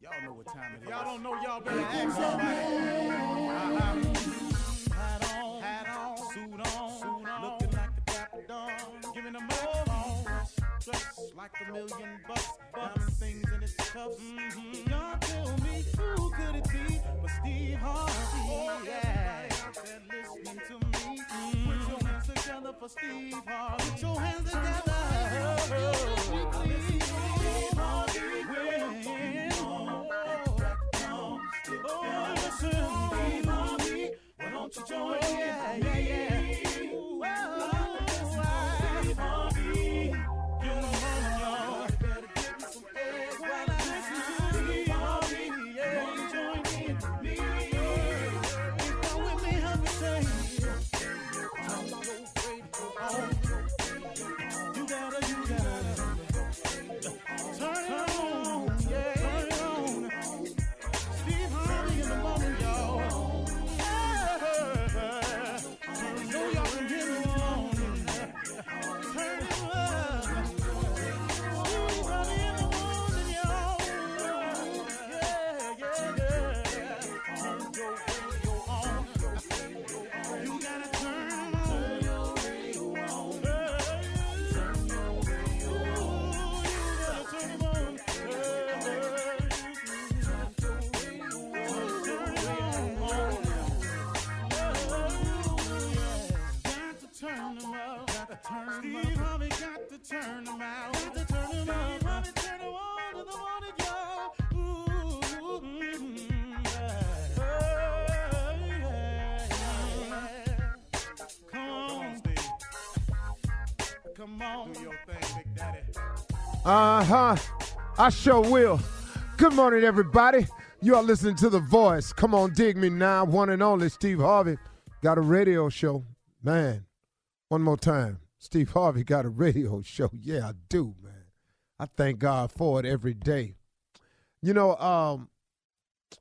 Y'all know what time it is. Y'all don't know, y'all better ask somebody. Hat on, suit on, looking like a dapper dog, giving them microphone, dressed like $1,000,000, diamond things in his cuffs. Y'all tell me who could it be but Steve Harvey? Oh yeah, out there listening to me. Put your hands together for Steve Harvey. Put your hands together. Steve Harvey, Steve Harvey, why don't you join in? Steve Harvey, you know y'all better give me some eggs while I listen to Steve Harvey. Wanna join in with me? If you're with me, help me say, turn your radio on. You gotta turn it on, yeah. Turn it on. Steve Harvey in the morning, y'all. So y'all can get me on. Turn it up. Steve Harvey in the morning, y'all. Yeah. Turn your radio on. You gotta turn your radio on. Turn your radio on. You gotta turn it on. Steve Harvey got to turn them out. Got to turn them out. Harvey turn them on in the morning, y'all. Come on, Steve. Come on. Do your thing, Big Daddy. I sure will. Good morning, everybody. You are listening to The Voice. Come on, dig me now. One and only Steve Harvey got a radio show. Man, one more time. Steve Harvey got a radio show. Yeah, I do, man. I thank God for it every day. You know,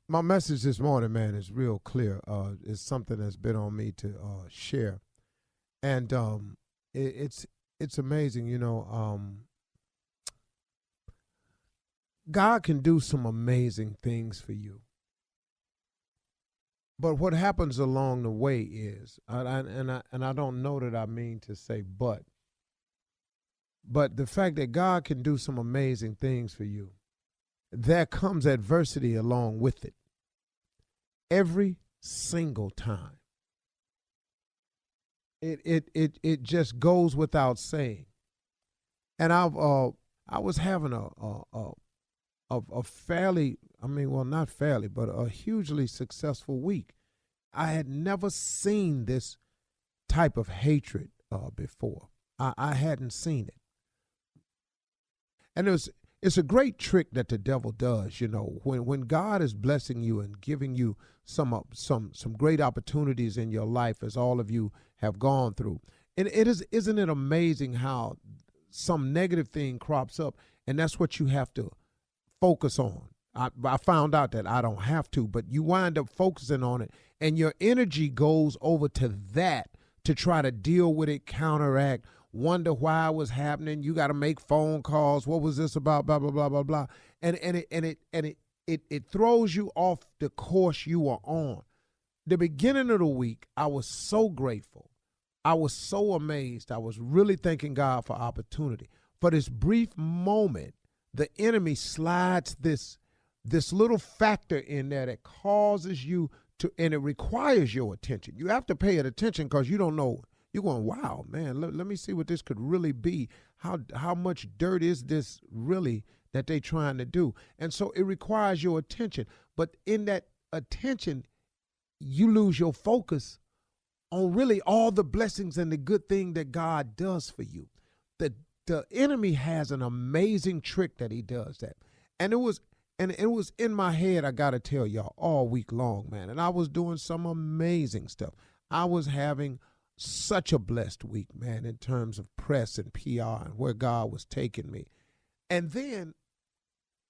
my message this morning, man, is real clear. It's something that's been on me to share. And it's amazing, you know. God can do some amazing things for you. But what happens along the way is, and I don't know that I mean to say but the fact that God can do some amazing things for you, there comes adversity along with it. Every single time. It just goes without saying. And I was having a fairly, not fairly, but a hugely successful week. I had never seen this type of hatred before. I hadn't seen it. And it's a great trick that the devil does, you know, when God is blessing you and giving you some great opportunities in your life, as all of you have gone through. And isn't it amazing how some negative thing crops up, and that's what you have to focus on. I found out that I don't have to, but you wind up focusing on it, and your energy goes over to that to try to deal with it, counteract, wonder why it was happening. You got to make phone calls. What was this about? Blah blah blah blah blah. And it throws you off the course you were on. The beginning of the week, I was so grateful. I was so amazed. I was really thanking God for opportunity. For this brief moment, the enemy slides this little factor in there that causes you to, and it requires your attention. You have to pay it attention because you don't know. You're going, wow, man, let me see what this could really be. How much dirt is this really that they're trying to do? And so it requires your attention. But in that attention, you lose your focus on really all the blessings and the good thing that God does for you. The enemy has an amazing trick that he does that. And it was in my head, I got to tell y'all, all week long, man. And I was doing some amazing stuff. I was having such a blessed week, man, in terms of press and PR and where God was taking me. And then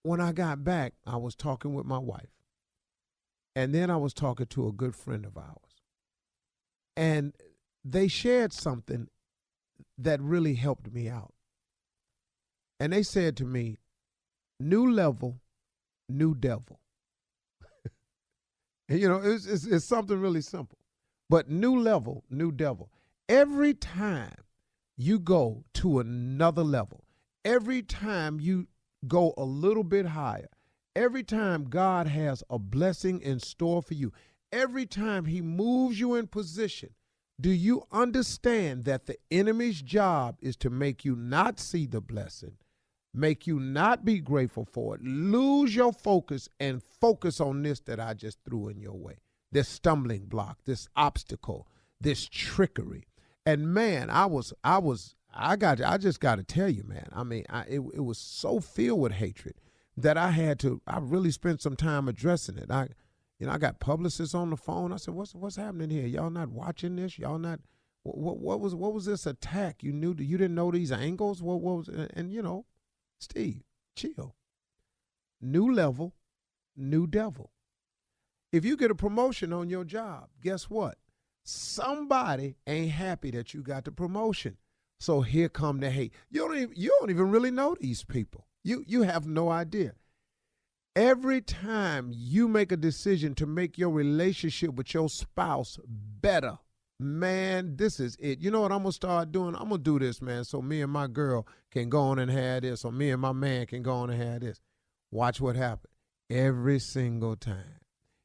when I got back, I was talking with my wife. And then I was talking to a good friend of ours. And they shared something that really helped me out. And they said to me, new level, new devil. And, it's something really simple. But new level, new devil. Every time you go to another level, every time you go a little bit higher, every time God has a blessing in store for you, every time he moves you in position, do you understand that the enemy's job is to make you not see the blessing, make you not be grateful for it, lose your focus and focus on this that I just threw in your way, this stumbling block, this obstacle, this trickery. And man, I just got to tell you, man, I mean, it was so filled with hatred that I really spent some time addressing it. I got publicists on the phone. I said, what's happening here? Y'all not watching this? Y'all not, what was this attack? You didn't know these angles? What was, and Steve, chill. New level, new devil. If you get a promotion on your job, guess what? Somebody ain't happy that you got the promotion. So here come the hate. You don't even really know these people. You have no idea. Every time you make a decision to make your relationship with your spouse better, man, this is it. You know what I'm going to start doing? I'm going to do this, man, so me and my girl can go on and have this, or me and my man can go on and have this. Watch what happens. Every single time.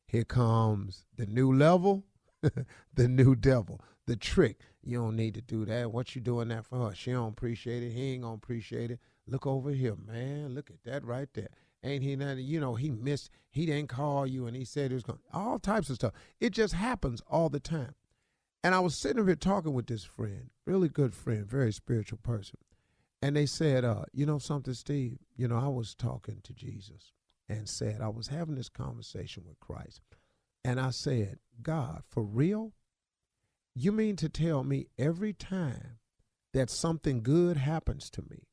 Here comes the new level, the new devil, the trick. You don't need to do that. What you doing that for her? She don't appreciate it. He ain't going to appreciate it. Look over here, man. Look at that right there. Ain't he nothing? He didn't call you and he said he was going. All types of stuff. It just happens all the time. And I was sitting over here talking with this friend, really good friend, very spiritual person. And they said, something, Steve? I was talking to Jesus and said, I was having this conversation with Christ. And I said, God, for real? You mean to tell me every time that something good happens to me,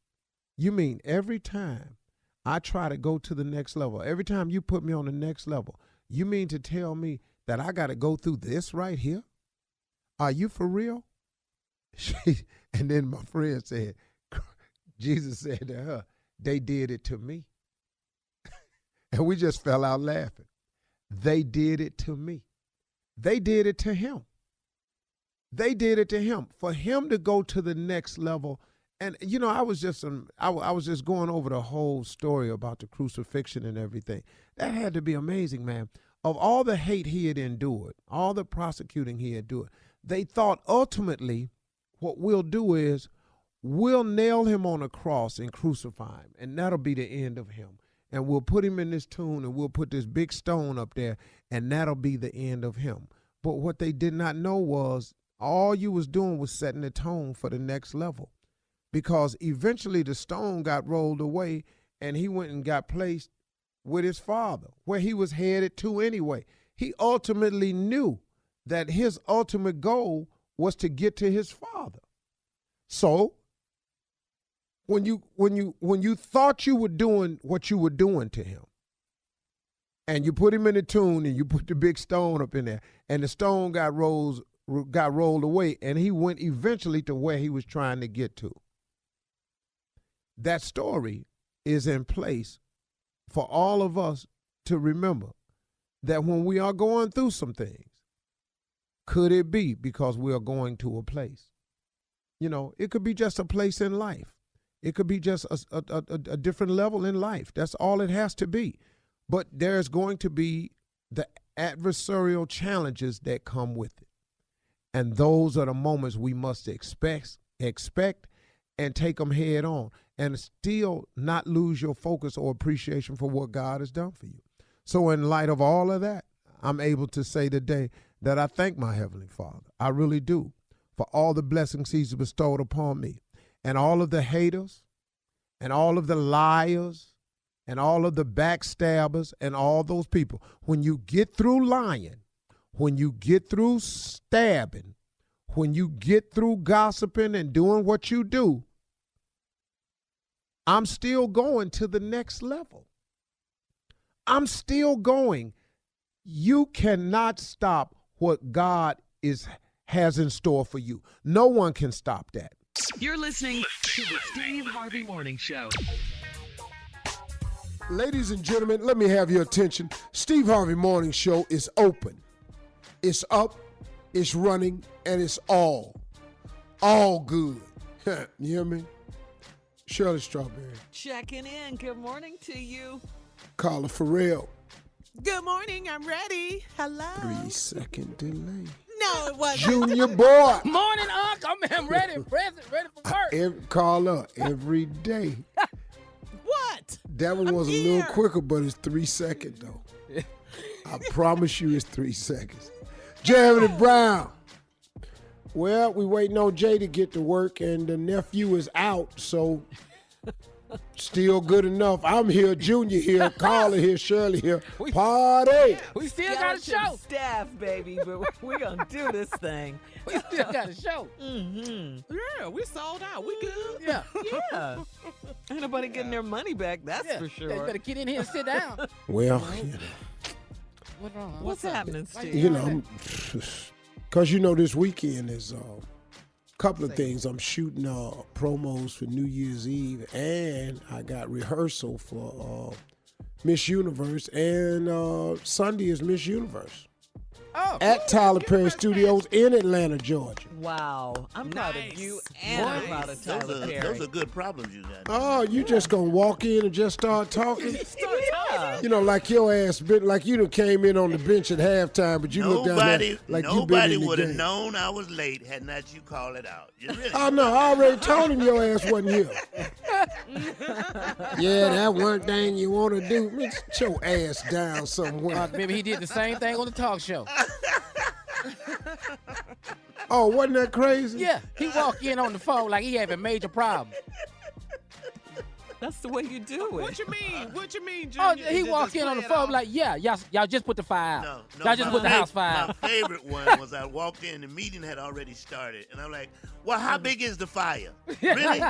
you mean every time I try to go to the next level, every time you put me on the next level, you mean to tell me that I got to go through this right here? Are you for real? And then my friend said, Jesus said to her, they did it to me. And we just fell out laughing. They did it to me. They did it to him. They did it to him. For him to go to the next level. And, I was just going over the whole story about the crucifixion and everything. That had to be amazing, man. Of all the hate he had endured, all the prosecuting he had endured, they thought ultimately what we'll do is we'll nail him on a cross and crucify him, and that'll be the end of him. And we'll put him in this tomb, and we'll put this big stone up there, and that'll be the end of him. But what they did not know was all you was doing was setting the tone for the next level. Because eventually the stone got rolled away, and he went and got placed with his father, where he was headed to anyway. He ultimately knew that his ultimate goal was to get to his father. So when you thought you were doing what you were doing to him, and you put him in the tomb and you put the big stone up in there, and the stone got rolled away, and he went eventually to where he was trying to get to. That story is in place for all of us to remember that when we are going through some things, could it be because we are going to a place? It could be just a place in life. It could be just a different level in life. That's all it has to be. But there's going to be the adversarial challenges that come with it. And those are the moments we must expect and take them head on and still not lose your focus or appreciation for what God has done for you. So in light of all of that, I'm able to say today that I thank my Heavenly Father. I really do, for all the blessings he's bestowed upon me. And all of the haters and all of the liars and all of the backstabbers and all those people, when you get through lying, when you get through stabbing, when you get through gossiping and doing what you do, I'm still going to the next level. I'm still going. You cannot stop what God has in store for you. No one can stop that. You're listening to the Steve Harvey Morning Show. Ladies and gentlemen, let me have your attention. Steve Harvey Morning Show is open. It's up, it's running, and it's all good. You hear me? Shirley Strawberry. Checking in. Good morning to you. Carla Farrell. Good morning. I'm ready. Hello. 3-second delay. No, it wasn't. Junior boy. Morning, Unc. I'm ready, present, ready for work. Carla, every day. What? That one was a little quicker, but it's 3 seconds, though. I promise you it's 3 seconds. Jeremy Brown. Well, we waiting on Jay to get to work, and the nephew is out, so still good enough. I'm here, Junior here, Carla here, Shirley here. Party! We still got a show. Staff, baby, but we're going to do this thing. We still got a show. Mm-hmm. Yeah, we sold out. We good. Yeah. Yeah. Ain't nobody getting their money back, that's for sure. You better get in here and sit down. Well, What's wrong? What's happening, Steve? you know, because this weekend is a couple of things. I'm shooting promos for New Year's Eve, and I got rehearsal for Miss Universe, and Sunday is Miss Universe. Oh, At Tyler Perry Studios in Atlanta, Georgia. Wow. I'm proud of you, and I'm proud of Tyler Perry. Those are good problems you got. Oh, you just gonna walk in and just start talking? Yeah. Like your ass, like you done came in on the bench at halftime, but you look down there like you been in the game. Nobody would have known I was late had not you called it out. You really? Oh, no, I already told him your ass wasn't here. Yeah, that one thing you want to do, sit your ass down somewhere. maybe he did the same thing on the talk show. Oh, wasn't that crazy? Yeah, he walked in on the phone like he having major problems. That's the way you do it. What you mean? What you mean, Oh, Junior? he walked in on the phone like, yeah, y'all just put the fire out. No, y'all just put the house fire My out. favorite one was I walked in, the meeting had already started, and I'm like, well, how big is the fire? Really?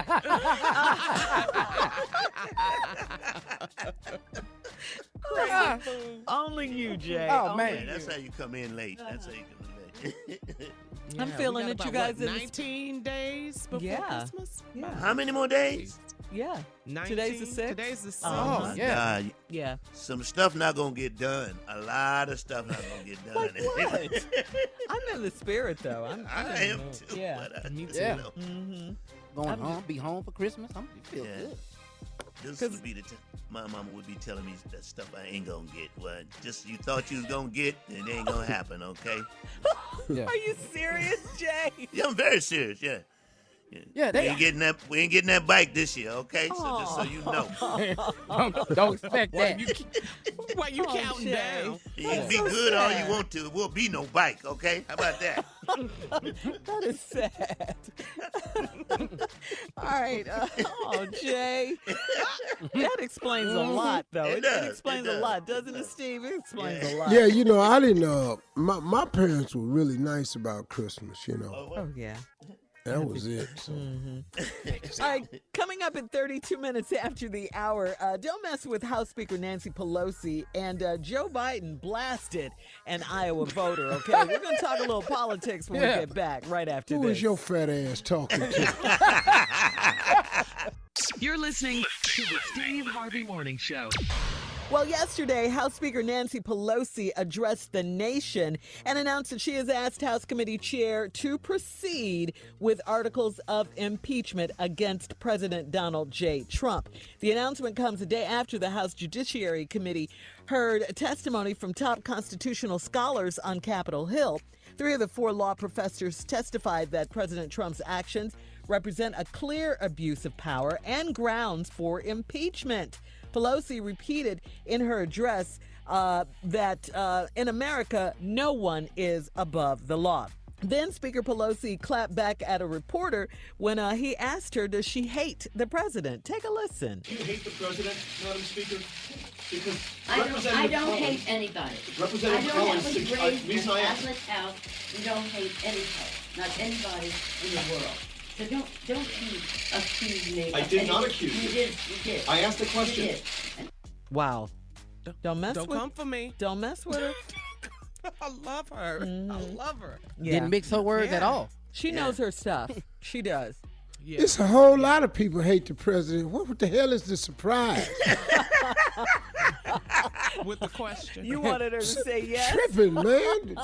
Only you, Jay. Oh, Only man. you. That's how you come in late. That's how you come in late. I'm feeling we it, got you about, guys. what, 19 days before Christmas? Yeah. How many more days? Yeah. 19? Today's the 6th. Today's the 6th. Oh, my yeah. God. Yeah. Some stuff not going to get done. A lot of stuff not going to get done. Like what? I'm in the spirit, though. I in am the mood. too. Yeah. But Me too. Yeah. Mm-hmm. Going home, be home for Christmas. I'm gonna feel Yeah. good. This would be my mama would be telling me that stuff I ain't gonna get. Well, just you thought you was gonna get, and it ain't gonna happen, okay? Yeah. Are you serious, Jay? Yeah, I'm very serious. Yeah. Yeah, they we ain't getting that bike this year, okay? So just so you know, don't expect that. Why you counting Jay. down? you can be so good all sad. you want to. It will be no bike, okay? How about that? That is sad. All right. Oh, Jay. That explains a lot, though. It It does. explains It a does. lot, doesn't it, Steve? It explains a lot. Yeah, I didn't, my parents were really nice about Christmas, Oh, yeah. That was it. So. All right, coming up in 32 minutes after the hour, don't mess with House Speaker Nancy Pelosi and Joe Biden blasted an Iowa voter, okay? We're going to talk a little politics when we get back right after Who this. is your fat ass talking to? You're listening to the Steve Harvey Morning Show. Well, yesterday, House Speaker Nancy Pelosi addressed the nation and announced that she has asked House Committee Chair to proceed with articles of impeachment against President Donald J. Trump. The announcement comes a day after the House Judiciary Committee heard testimony from top constitutional scholars on Capitol Hill. 3 of the 4 law professors testified that President Trump's actions represent a clear abuse of power and grounds for impeachment. Pelosi repeated in her address that in America, no one is above the law. Then Speaker Pelosi clapped back at a reporter when he asked her, does she hate the president? Take a listen. Do you hate the president, Madam Speaker? Because I don't hate anybody. Representative Cohen, I was raised in reason a I asked. Catholic house. We don't hate anybody, not anybody in the world. So don't you accuse me. I did not accuse you. You did. I asked a question. You did. Wow. Don't mess Don't with come for me. Don't mess with her. I love her. I love her. Yeah. Didn't mix her words at all. She knows her stuff. She does. Yeah. It's a whole lot of people hate the president. What the hell is the surprise? With the question. You wanted her to say yes? Tripping, man.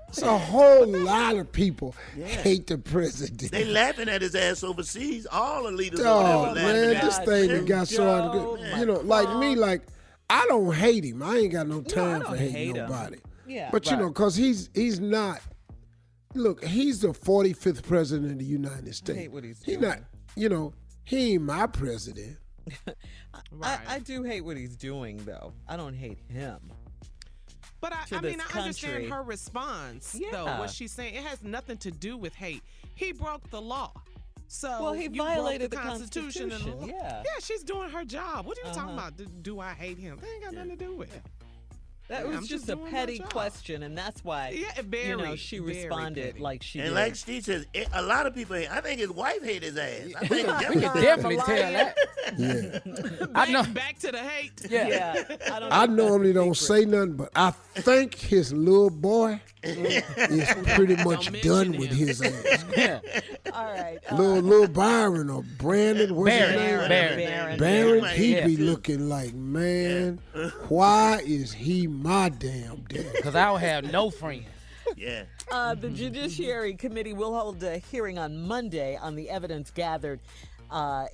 It's a whole lot of people hate the president. They laughing at his ass overseas. All the leaders Oh, over there man, laughing at this him. thing that got so out of good. You know, like me, like, I don't hate him. I ain't got no time for hating nobody. Yeah. But, you know, because he's not, look, he's the 45th president of the United States. I hate what he's He doing. not, you know, he ain't my president. I do hate what he's doing, though. I don't hate him. But I this mean, I understand country. her response, though. Yeah. What she's saying, it has nothing to do with hate. He broke the law. So Well, he you violated broke the the Constitution. And Constitution, yeah. Yeah, she's doing her job. What are you talking about? Do I hate him? That ain't got nothing to do with it. That Yeah, was I'm just just a doing my petty job. question, and that's why Yeah, she very responded petty. like she And did. like Steve says, a lot of people hate. I think his wife hate his ass. I think We can definitely tell that. Yeah. I know. Back to the hate. yeah, I normally don't say nothing, but I think his little boy is pretty much done with his ass. Yeah. All right. Little Byron or Brandon, what's his name? Baron, he be looking like, man, why is he my damn dad? Because I don't have no friends. Yeah. The Judiciary Committee will hold a hearing on Monday on the evidence gathered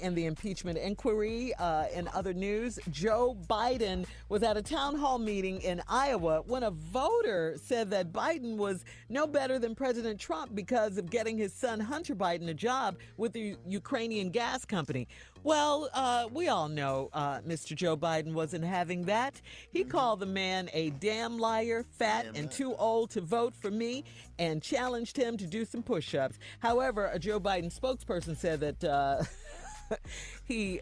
in the impeachment inquiry. In other news, Joe Biden was at a town hall meeting in Iowa when a voter said that Biden was no better than President Trump because of getting his son Hunter Biden a job with the Ukrainian gas company. Well, we all know Mr. Joe Biden wasn't having that. He called the man a damn liar, fat, and too old to vote for me, and challenged him to do some push-ups. However, a Joe Biden spokesperson said that he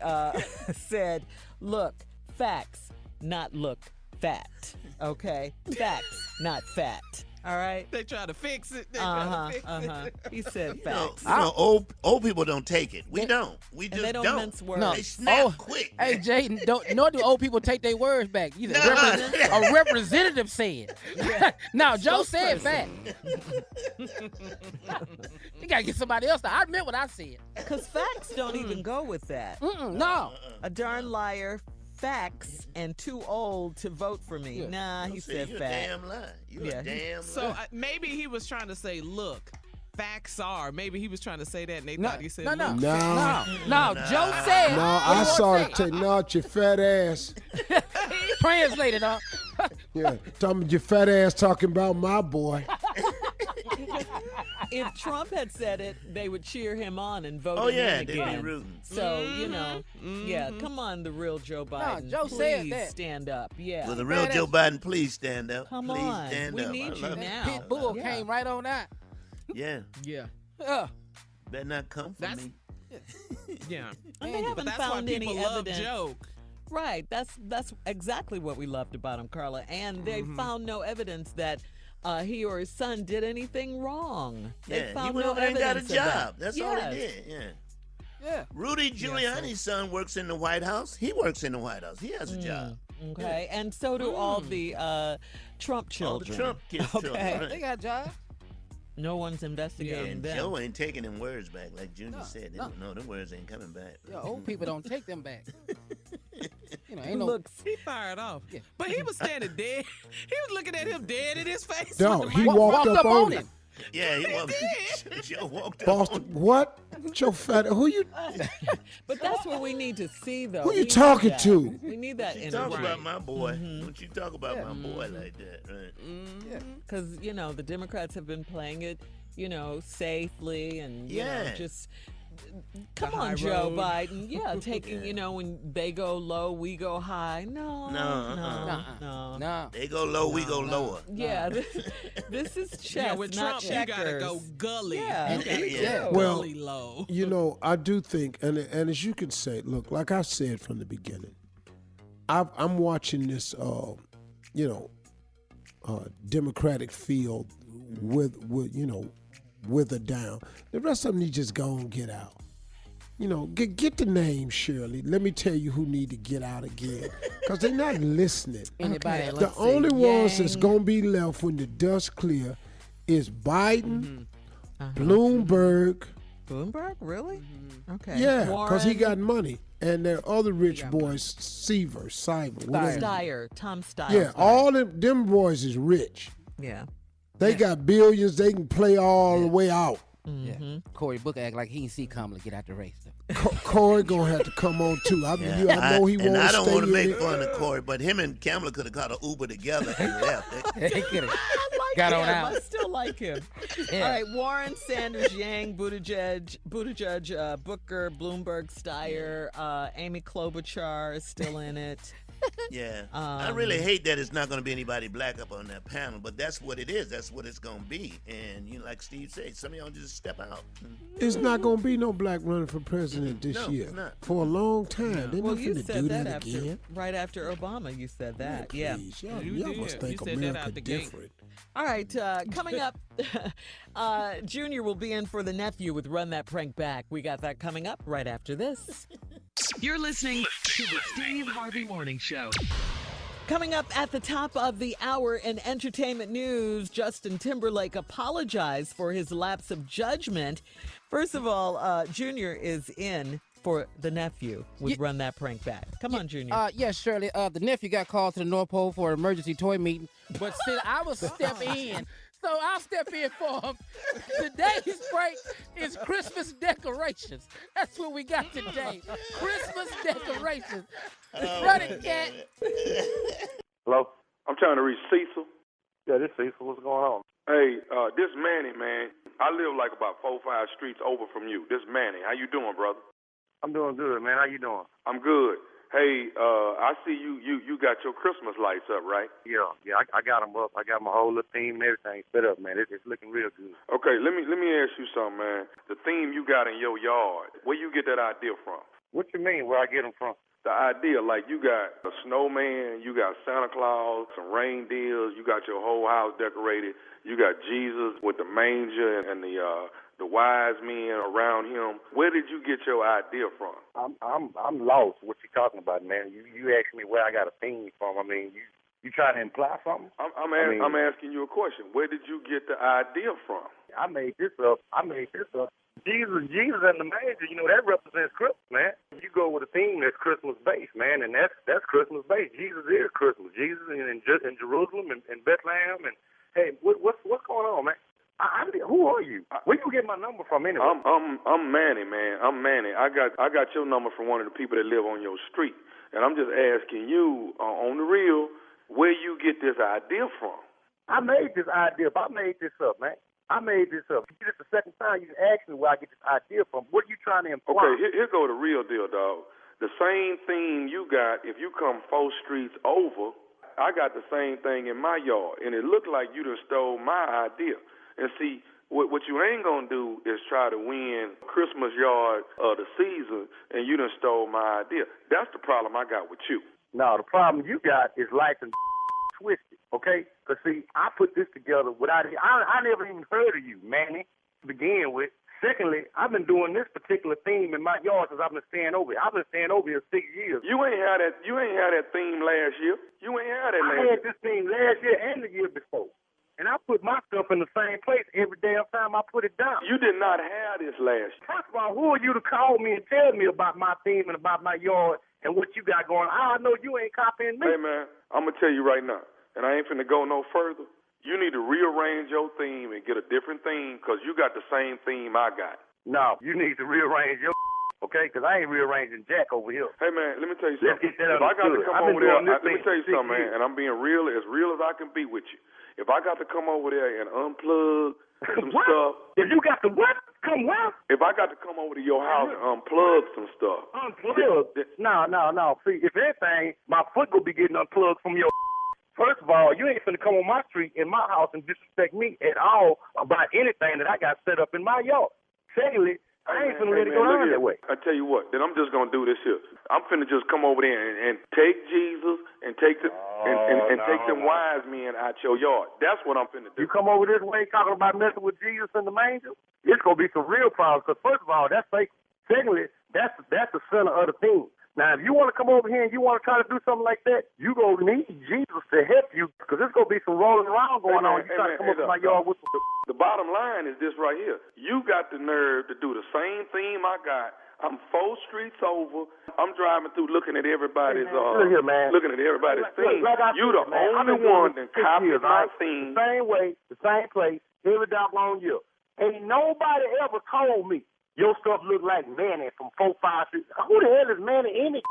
said, look, facts, not look fat. Okay? Facts, not fat. All right? They try to fix it. They try to fix it. He said You facts. know, old people don't take it. We don't. We just they don't mince words. No. They snap quick. Hey, Jay, nor do old people take their words back. Either a representative said. No, Joe said fact. You got to get somebody else to. I meant what I said. Because facts don't even go with that. No. A darn liar, facts, and too old to vote for me. Yeah. Nah, he said You a fact. damn lie. You a damn So lie. maybe he was trying to say, look, facts are. Maybe he was trying to say that and they No, thought he said, no, look. No, Joe said. No, I saw it take out your fat ass. Translated, huh? Yeah, talking about your fat ass talking about my boy. If Trump had said it, they would cheer him on and vote Oh, him yeah, in they'd be again. rooting. So, you know, yeah, come on, the real Joe Biden. Joe please said that. stand up. Yeah. Will the real Joe Biden please stand up? Come please on. stand We up. need I you love it. now. Pit Bull Yeah. came right on out. Yeah. Yeah. Better not come for That's- me. Yeah. And they But haven't that's found why any people love evidence. Joe. Right. That's exactly what we loved about him, Carla. And they found no evidence that he or his son did anything wrong. They Yeah, he found went no over there and got a evidence of that. job. That's all Yes. he did. Yeah. Yeah. Rudy Giuliani's son works in the White House. He works in the White House. He has a job. Okay. And so do all the Trump All the children. Trump kids. Okay. Children, They right? got jobs. No one's investigating And them. Joe ain't taking them words back, like Junior said. They no. don't know them words ain't coming back. Yeah, old people don't take them back. You know, ain't no. Looks. He fired off. Yeah. But he was standing dead. He was looking at him dead in his face. No, with the he mic- walked up on him. Yeah, he walked. Joe walked up. Boston, what? Joe fat. Who you? But that's what we need to see, though. Who you We need talking that. to? We need that You in talk the about my boy. Don't you talk about my boy like that, right? Because, you know, the Democrats have been playing it, you know, safely and, you know, Yeah. just. Come high on, Joe road. Biden. Yeah, taking, you know, when they go low, we go high. No. Nah. They go low, we go lower. Yeah, this is chess, Yeah, with not Trump, you checkers. gotta go gully. Yeah. You gotta Yeah. go Well, gully low. You know, I do think, and as you can say, look, like I said from the beginning, I'm watching this, Democratic field wither down. The rest of them need to just go and get out. You know, get the name, Shirley. Let me tell you who need to get out again, because they're not listening. Anybody? The only ones that's gonna be left when the dust clear is Biden, Bloomberg, Bloomberg, really? Okay. Yeah, because he Warren- got money. And their other rich boys, Seaver, whatever. Steyer, Tom Steyer. Yeah, all them boys is rich. Yeah. They got billions. They can play all the way out. Yeah. Cory Booker act like he ain't see Kamala get out the race. Corey gonna have to come on too. I know he won't And I don't stay want to in make it. fun of Corey, but him and Kamala could have caught an Uber together and left. They could have I got like on him. out. I still like him. Yeah. All right, Warren, Sanders, Yang, Buttigieg, Booker, Bloomberg, Steyer, Amy Klobuchar is still in it. Yeah. I really hate that it's not going to be anybody black up on that panel, but that's what it is. That's what it's going to be. And, like Steve said, some of y'all just step out. It's not gonna be no black running for president this No, year it's not. for a long time. They're Well, not you finna said do that that after, again. right after Obama. You said that, yeah. Please, You y'all did. must think You said that America out the gate. different. All right, coming up, Junior will be in for the nephew with Run That Prank Back. We got that coming up right after this. You're listening to the Steve Harvey Morning Show. Coming up at the top of the hour in entertainment news, Justin Timberlake apologized for his lapse of judgment. First of all, Junior is in for the nephew with Run That Prank Back. Come on, Junior. Yes, Shirley. The nephew got called to the North Pole for an emergency toy meeting, but since I was step in, so I'll step in for him. Today's break is Christmas decorations. That's what we got today. Christmas decorations. Run it, cat. Hello? I'm trying to reach Cecil. Yeah, this Cecil. What's going on? Hey, this Manny, man. I live like about 4 or 5 streets over from you. This Manny. How you doing, brother? I'm doing good, man. How you doing? I'm good. Hey, I see you got your Christmas lights up, right? Yeah, I got them up. I got my whole little theme and everything set up, man. It's looking real good. Okay, let me ask you something, man. The theme you got in your yard, where you get that idea from? What you mean, where I get them from? The idea, like you got a snowman, you got Santa Claus, some reindeers, you got your whole house decorated, you got Jesus with the manger and the wise men around him. Where did you get your idea from? I'm lost. What you talking about, man? You asked me where I got a theme from. I mean, you trying to imply something? I'm asking you a question. Where did you get the idea from? I made this up. Jesus and the manger, that represents Christmas, man. You go with a theme that's Christmas-based, man, and that's Christmas-based. Jesus is Christmas. Jesus in Jerusalem and Bethlehem. And, hey, what's going on, man? Who are you? Where you get my number from anyway? I'm Manny, man. I'm Manny. I got your number from one of the people that live on your street, and I'm just asking you on the real, where you get this idea from? I made this idea up. I made this up, man. I made this up. This is the second time you asked me where I get this idea from. What are you trying to imply? Okay, here go the real deal, dog. The same theme you got, if you come 4 streets over, I got the same thing in my yard, and it looked like you done stole my idea. And see, what you ain't gonna do is try to win Christmas yard of the season, and you done stole my idea. That's the problem I got with you. No, the problem you got is life and twisted, okay? Because, see, I put this together without – I never even heard of you, Manny, to begin with. Secondly, I've been doing this particular theme in my yard since I've been staying over here. I've been staying over here 6 years. You ain't had that theme last year. You ain't had that last year. I had this theme last year and the year before. And I put my stuff in the same place every damn time I put it down. You did not have this last year. First of all, who are you to call me and tell me about my theme and about my yard and what you got going on? I know you ain't copying me. Hey, man, I'm going to tell you right now, and I ain't finna go no further. You need to rearrange your theme and get a different theme because you got the same theme I got. No, you need to rearrange your okay? Because I ain't rearranging Jack over here. Hey, man, let me tell you something. Let's get that if I got to come over there, let me tell you something, man, and I'm being real as I can be with you. If I got to come over there and unplug some stuff. If you got to what? Come what? If I got to come over to your house and unplug some stuff. Unplug? No. See, if anything, my foot will be getting unplugged from your First of all, you ain't finna come on my street in my house and disrespect me at all about anything that I got set up in my yard. Secondly, I ain't finna let it go down that way. I tell you what, then I'm just gonna do this here. I'm finna just come over there and take Jesus and take the take them wise men out your yard. That's what I'm finna do. You come over this way talking about messing with Jesus and the manger, it's gonna be some real problems. Because first of all, that's fake. Secondly, that's the center of the theme. Now, if you want to come over here and you want to try to do something like that, you going to need Jesus to help you because there's going to be some rolling around going on. You try to come up to my yard with some... The bottom line is this right here. You got the nerve to do the same theme I got. I'm 4 streets over. I'm driving through looking at everybody's looking at everybody's theme. You the only one that copied my theme. The same way, the same place, every doggone year. Ain't nobody ever told me your stuff look like Manny from 4-5 Street. Who the hell is Manny any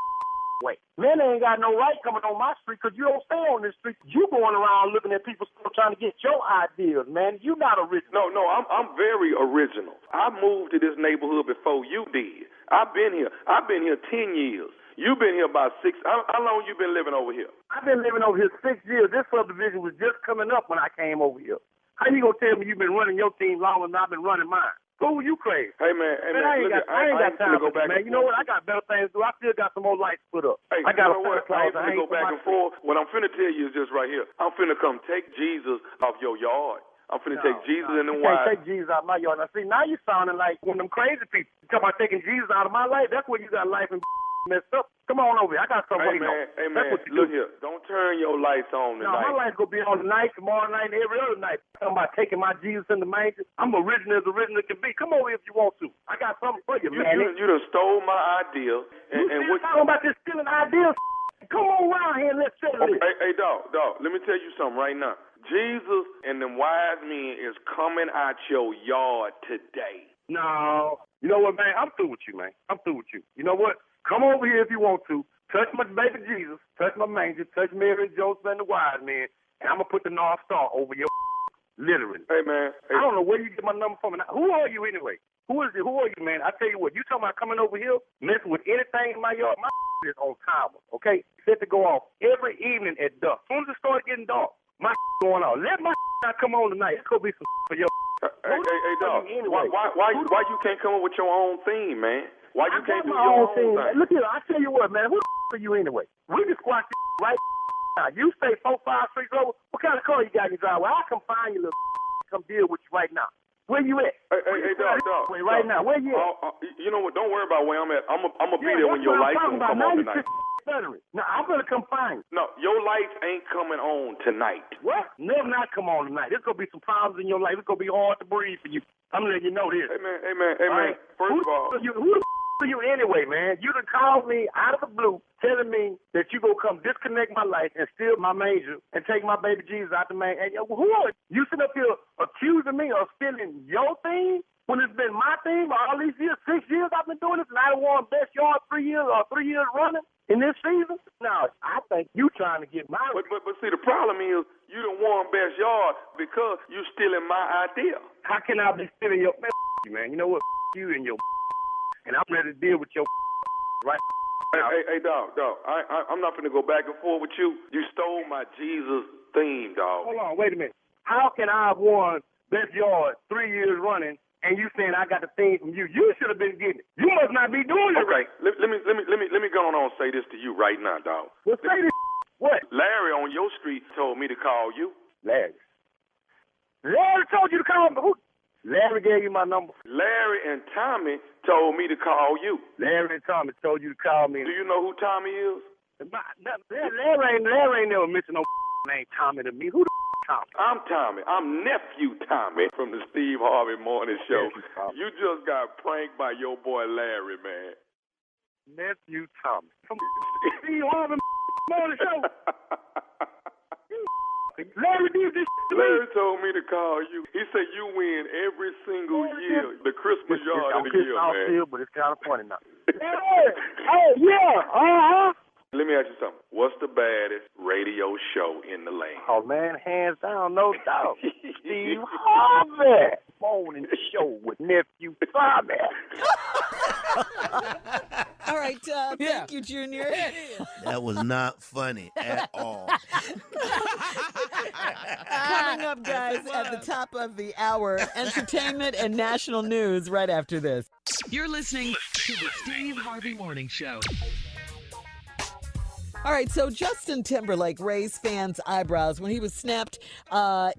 way? Manny ain't got no right coming on my street because you don't stay on this street. You going around looking at people's stuff trying to get your ideas, man. You not original. No, I'm very original. I moved to this neighborhood before you did. I've been here 10 years. You've been here about 6. How long you been living over here? I've been living over here 6 years. This subdivision was just coming up when I came over here. How you gonna tell me you've been running your team longer than I've been running mine? Who you crazy? Hey man, I ain't got time to go back. Man, you know what? I got better things to do. I still got some more lights put up. Hey, I got you know what? I ain't finna go back and forth. What I'm finna tell you is just right here. I'm finna come take Jesus off your yard. I'm finna take Jesus in the wine. You can't take Jesus out of my yard. Now see, now you sounding like one of them crazy people. You talking about taking Jesus out of my life? That's where you got life and messed up. Come on over here. I got something waiting on. Hey man, look here. Don't turn your lights on tonight. No, my lights gonna be on tonight, tomorrow night, and every other night. Talking about taking my Jesus in the manger. I'm original as original can be. Come over here if you want to. I got something for you, man. You done stole my idea. And what talking about this stealing ideas? Come on around here and let's settle this. Hey, dog. Let me tell you something right now. Jesus and them wise men is coming out your yard today. No. You know what, man? I'm through with you, man. I'm through with you. You know what? Come over here if you want to. Touch my baby Jesus. Touch my manger. Touch Mary and Joseph and the wise men. And I'm going to put the North Star over your literally. Hey, man. Hey. I don't know where you get my number from. Who are you anyway? Who are you, man? I tell you what. You talking about coming over here, messing with anything in my yard? My is on timer, okay? Set to go off every evening at dusk. As soon as it starts getting dark, my going off. Let my not come on tonight. It's going to be some for your Hey, dog. Anyway. Why you can't come up with your own theme, man? Why you can't do my your own thing? thing? Look here, I tell you what, man. Who are you anyway? We can squash right now. You stay 4-5 streets over. What kind of car you got in your driveway? I'll come find you, little come deal with you right now. Where you at? Hey, dog. Right now, where you at? You know what? Don't worry about where I'm at. I'm gonna be there when your lights come on tonight. Now I'm gonna come find you. No, your lights ain't coming on tonight. What? Never not come on tonight. There's gonna be some problems in your life. It's gonna be hard to breathe for you. I'm letting you know this. Hey man. Right? First of all, who the are you anyway, man? You done called me out of the blue telling me that you gonna come disconnect my life and steal my manger and take my baby Jesus out the manger. And who are you sitting up here accusing me of stealing your thing when it's been my thing all these years, 6 years I've been doing this, and I won best yard 3 years or 3 years running in this season? No, I think you trying to get my... But see, the problem is you done won best yard because you stealing my idea. How can I be stealing your... Man, you know what? You and your... And I'm ready to deal with your right now. Hey, dog. I'm not going to go back and forth with you. You stole my Jesus theme, dog. Hold on, wait a minute. How can I have won best yard 3 years running, and you saying I got the theme from you? You should have been getting it. You must not be doing it. Okay, let me go on and say this to you right now, dog. Well, say this. What? Larry on your street told me to call you. Larry told you to call me. Who? Larry gave you my number. Larry and Tommy told me to call you. Larry and Tommy told you to call me. Do you know who Tommy is? Larry ain't never mentioned no name Tommy to me. Who the Tommy? I'm Tommy. I'm Nephew Tommy from the Steve Harvey Morning Show. You just got pranked by your boy Larry, man. Nephew Tommy. From Steve Harvey Morning Show. Larry did this to me. Larry told me to call you. He said you win every single year, the Christmas yard of the year, man. But it's kind of funny now. Oh, yeah. Let me ask you something. What's the baddest radio show in the land? Oh, man, hands down, no doubt. Steve Harvey Morning Show with Nephew Tommy. All right, thank you, Junior. That was not funny at all. Coming up, guys, at the top of the hour, entertainment and national news right after this. You're listening to the Steve Harvey Morning Show. All right, so Justin Timberlake raised fans' eyebrows when he was snapped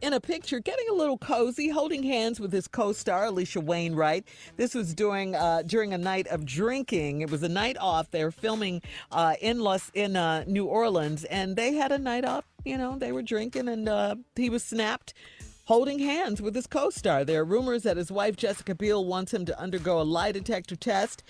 in a picture getting a little cozy, holding hands with his co-star, Alicia Wainwright. This was during a night of drinking. It was a night off. They were filming in New Orleans, and they had a night off. You know, they were drinking, and he was snapped holding hands with his co-star. There are rumors that his wife, Jessica Biel, wants him to undergo a lie detector test.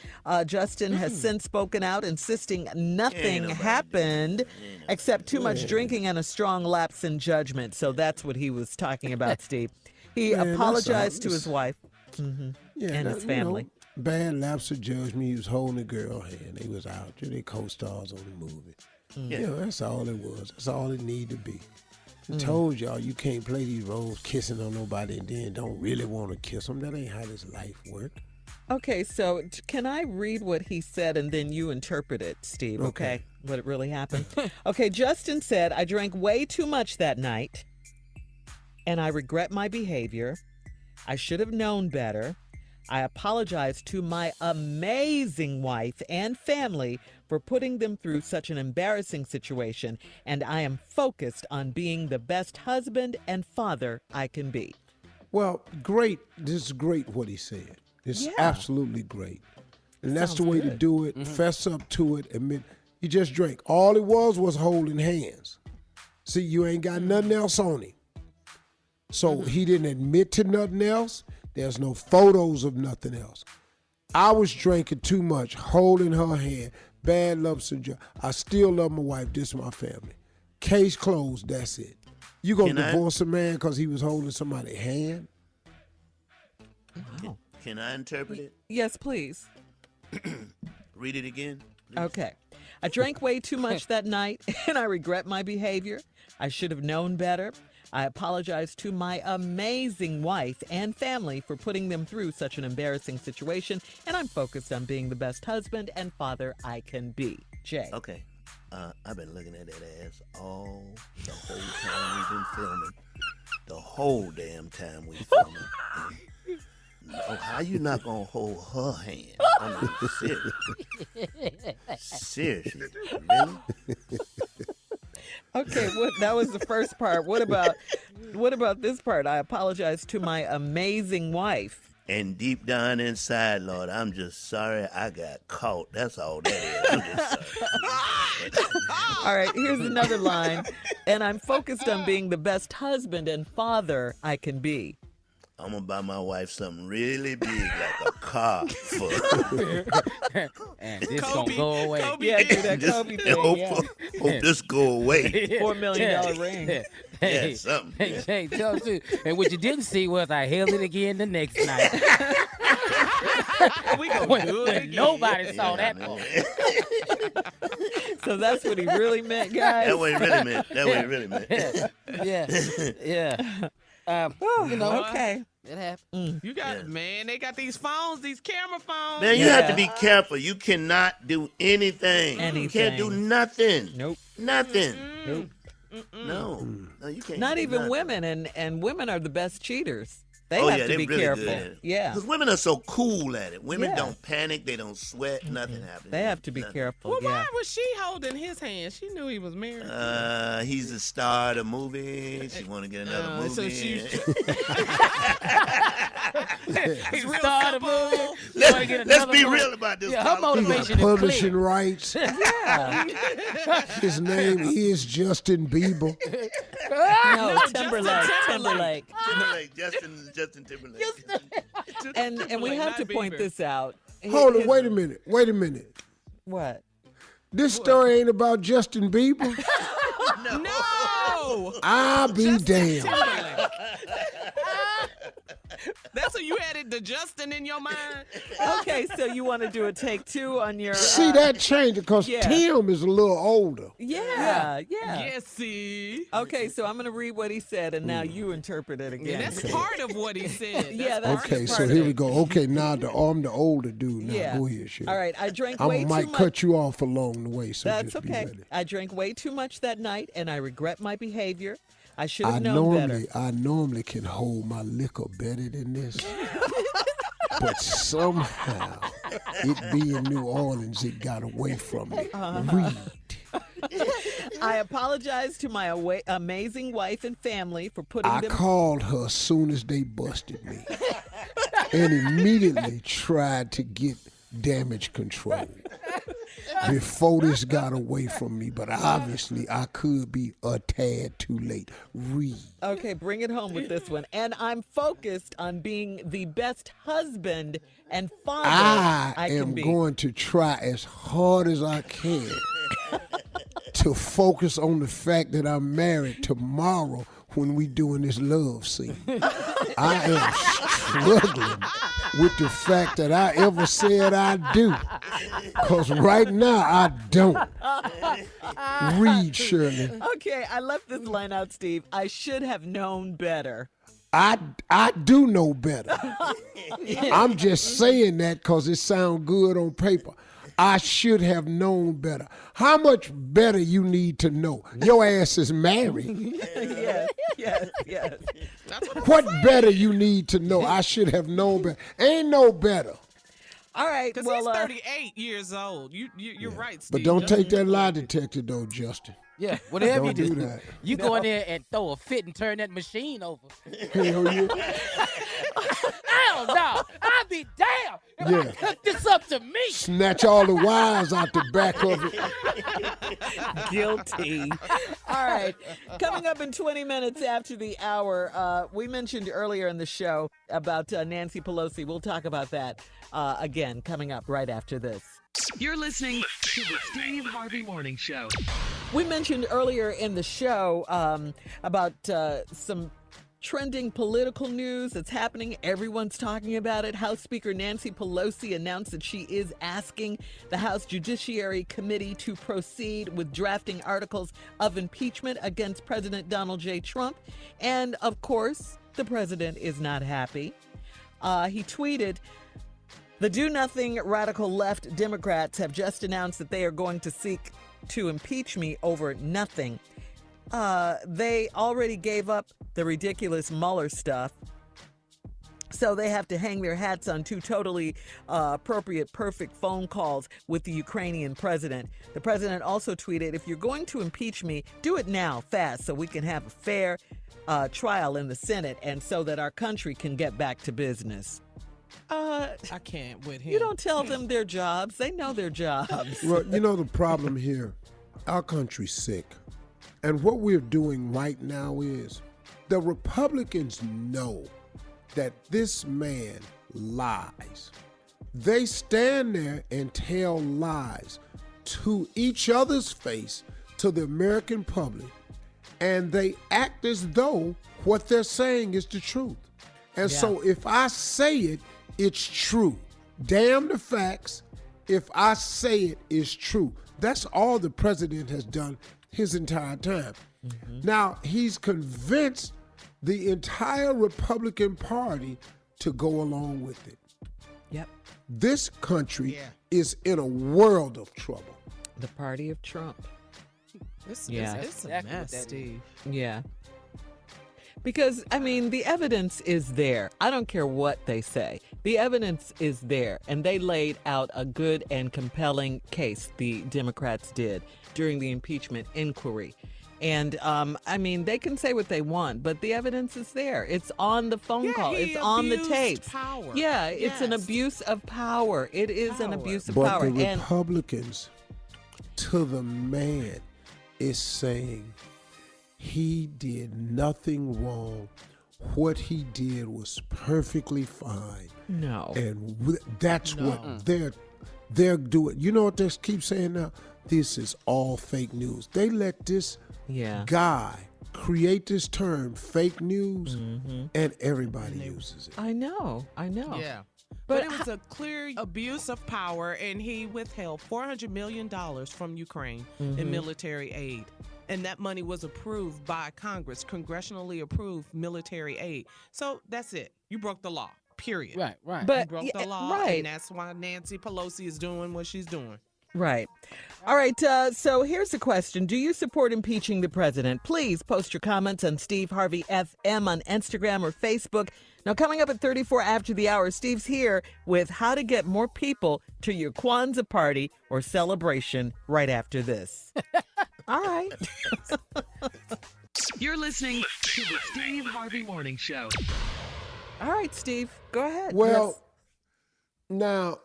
Justin has since spoken out, insisting nothing happened except too much drinking and a strong lapse in judgment. So that's what he was talking about, Steve. He apologized to his wife and his family. Bad lapse of judgment. He was holding a girl hand. They was out. They co-stars on the movie. You know, that's all it was. That's all it needed to be. I told y'all you can't play these roles kissing on nobody and then don't really want to kiss them. That ain't how this life work. Okay, so can I read what he said and then you interpret it, Steve, okay? What really happened? Okay, Justin said, I drank way too much that night and I regret my behavior. I should have known better. I apologize to my amazing wife and family for putting them through such an embarrassing situation, and I am focused on being the best husband and father I can be. Well, great. This is great what he said. It's absolutely great. And that's the way to do it. Fess up to it. Admit he just drank. All it was holding hands. See, you ain't got nothing else on him. So he didn't admit to nothing else. There's no photos of nothing else. I was drinking too much, holding her hand, bad love and I still love my wife. This is my family. Case closed. That's it. You gonna divorce a man because he was holding somebody's hand? Wow. Can I interpret it? Yes, please. Read it again. Please. Okay. I drank way too much that night, and I regret my behavior. I should have known better. I apologize to my amazing wife and family for putting them through such an embarrassing situation, and I'm focused on being the best husband and father I can be. Jay. Okay. I've been looking at that ass all the whole time we've been filming. The whole damn time we filming. How you not gonna hold her hand? I mean, seriously. Really? Okay, that was the first part. What about this part? I apologize to my amazing wife. And deep down inside, Lord, I'm just sorry I got caught. That's all that is. I'm just sorry. All right, here's another line. And I'm focused on being the best husband and father I can be. I'm going to buy my wife something really big, like a car. And this going to go away. Yeah, do that Kobe thing. Hope this go away. $4 million ring. Yeah, something. Hey, tell us too. And what you didn't see was I held it again the next night. We gonna do it again. Nobody saw that part. So that's what he really meant, guys. That's what he really meant. That's what he really meant. Yeah. Okay. It happened. You got man, they got these phones, these camera phones. Man, you have to be careful. You cannot do anything. You can't do nothing. Nope. Nothing. Nope. No, you can't. Not even nothing. women, and women are the best cheaters. They have to they're be really careful. good at it. Yeah. Because women are so cool at it. Women don't panic. They don't sweat. Nothing happens. They have to be careful. Well, why was she holding his hand? She knew he was married. He's the star of the movie. She want to get another movie. So she's He's the star of the movie. Let's be real about this. Yeah, her motivation is Publishing clear. rights. Yeah. His name is Justin Bieber. No, Timberlake. Justin Timberlake. And we have to point this out. Hold on, wait a minute. What? This story ain't about Justin Bieber. No. I'll be damned. Timberlake. That's what you added the Justin in your mind? Okay, so you want to do a take two on your... See, that changed because Tim is a little older. Yeah. Yes, see? Okay, so I'm going to read what he said, and now you interpret it again. Yeah, that's part of what he said. That's okay, part so of here it. we go. Okay, now I'm the older dude. Now go ahead, Sherry. All right, I drank I way too much. might cut you off along the way, so That's just be okay. ready. I drank way too much that night, and I regret my behavior. I should have known better. I normally can hold my liquor better than this. But somehow, it being New Orleans, it got away from me. Read. I apologize to my amazing wife and family for putting I them. called her as soon as they busted me and immediately tried to get damage control before this got away from me. But obviously, I could be a tad too late. Read. Okay, bring it home with this one. And I'm focused on being the best husband and father I am can be. going to try as hard as I can to focus on the fact that I'm married tomorrow when we doing this love scene. I am struggling with the fact that I ever said I do. Because right now I don't. Read, Shirley. Okay, I left this line out, Steve. I should have known better. I do know better. I'm just saying that because it sounds good on paper. I should have known better. How much better you need to know? Your ass is married. Yes. What better you need to know? I should have known better. Ain't no better. All right, Because well, he's 38 years old. You're right, Steve. But don't take that lie detector though, Justin. Yeah, whatever you Don't do, do that. you go in there and throw a fit and turn that machine over. Hell yeah. Hell no, I'd be damned if I cooked this up to me. Snatch all the wires out the back of it. Guilty. All right. Coming up in 20 minutes after the hour, we mentioned earlier in the show about Nancy Pelosi. We'll talk about that again coming up right after this. You're listening to the Steve Harvey Morning Show. We mentioned earlier in the show about some trending political news that's happening. Everyone's talking about it. House Speaker Nancy Pelosi announced that she is asking the House Judiciary Committee to proceed with drafting articles of impeachment against President Donald J. Trump. And, of course, the president is not happy. He tweeted, "The do-nothing radical left Democrats have just announced that they are going to seek to impeach me over nothing. They already gave up the ridiculous Mueller stuff, so they have to hang their hats on two totally appropriate, perfect phone calls with the Ukrainian president." The president also tweeted, "If you're going to impeach me, do it now, fast, so we can have a fair trial in the Senate and so that our country can get back to business." I can't with him. You don't tell them their jobs. They know their jobs. Well, you know the problem here, our country's sick. And what we're doing right now is the Republicans know that this man lies. They stand there and tell lies to each other's face, to the American public, and they act as though what they're saying is the truth. And so if I say it, it's true. Damn the facts. If I say it, it's true. That's all the president has done his entire time. Mm-hmm. Now, he's convinced the entire Republican Party to go along with it. Yep. This country is in a world of trouble. The party of Trump. It's exactly a mess, what Steve. Yeah. Because, I mean, the evidence is there. I don't care what they say. The evidence is there. And they laid out a good and compelling case, the Democrats did, during the impeachment inquiry. And, I mean, they can say what they want, but the evidence is there. It's on the phone call. It's on the tapes. Power. Yeah, it's an abuse of power. It is an abuse of But power. the Republicans, to the man, is saying he did nothing wrong. What he did was perfectly fine. No. And that's what they're doing. You know what they keep saying now? This is all fake news. They let this guy create this term, fake news, and everybody uses it. I know. Yeah. But it was a clear abuse of power, and he withheld $400 million from Ukraine in military aid. And that money was approved by Congress, congressionally approved military aid. So that's it. You broke the law, period. Right. But You broke the law, and that's why Nancy Pelosi is doing what she's doing. Right. All right. So here's the question. Do you support impeaching the president? Please post your comments on Steve Harvey FM on Instagram or Facebook. Now, coming up at 34 after the hour, Steve's here with how to get more people to your Kwanzaa party or celebration right after this. All right. You're listening to the Steve Harvey Morning Show. All right, Steve. Go ahead. Well, now,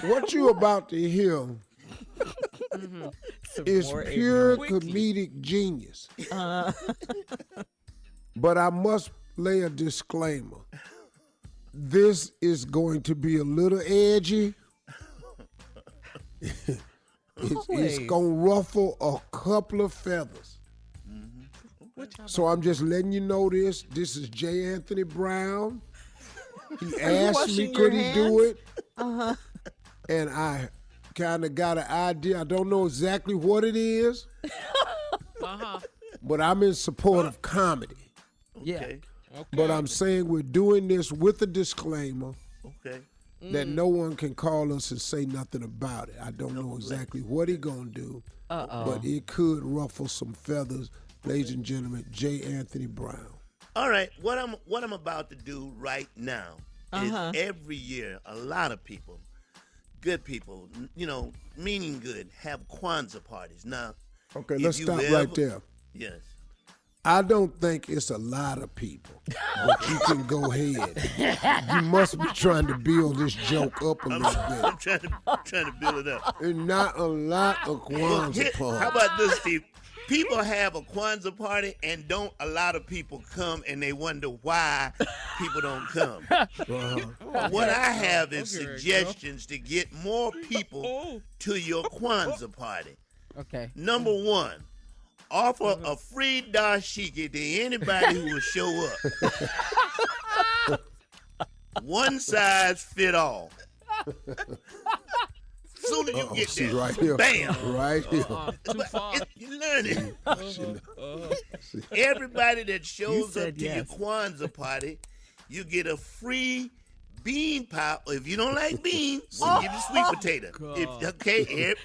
what you about to hear is pure comedic genius. But I must lay a disclaimer. This is going to be a little edgy. It's going to ruffle a couple of feathers. So I'm just letting you know this. This is J. Anthony Brown. He asked me, could he do it? And I kind of got an idea. I don't know exactly what it is. But I'm in support of comedy. Okay. But I'm saying we're doing this with a disclaimer. Okay. That no one can call us and say nothing about it. I don't know exactly what he gonna do, but it could ruffle some feathers. Ladies and gentlemen, J. Anthony Brown. All right, what I'm about to do right now is every year a lot of people, good people, meaning good, have Kwanzaa parties. Now, okay, let's stop right there. Yes. I don't think it's a lot of people, but you can go ahead. You must be trying to build this joke up a little bit. I'm trying to build it up. And not a lot of Kwanzaa parties. How about this, Steve? People have a Kwanzaa party and don't a lot of people come and they wonder why people don't come. What I have is suggestions to get more people to your Kwanzaa party. Okay. Number one, offer a free dashiki to anybody who will show up. One size fit all. Soon as you get there, right here. Bam. Right here. Too far. You learn it. Everybody that shows up to your Kwanzaa party, you get a free bean pie. If you don't like beans, we'll give you sweet potato.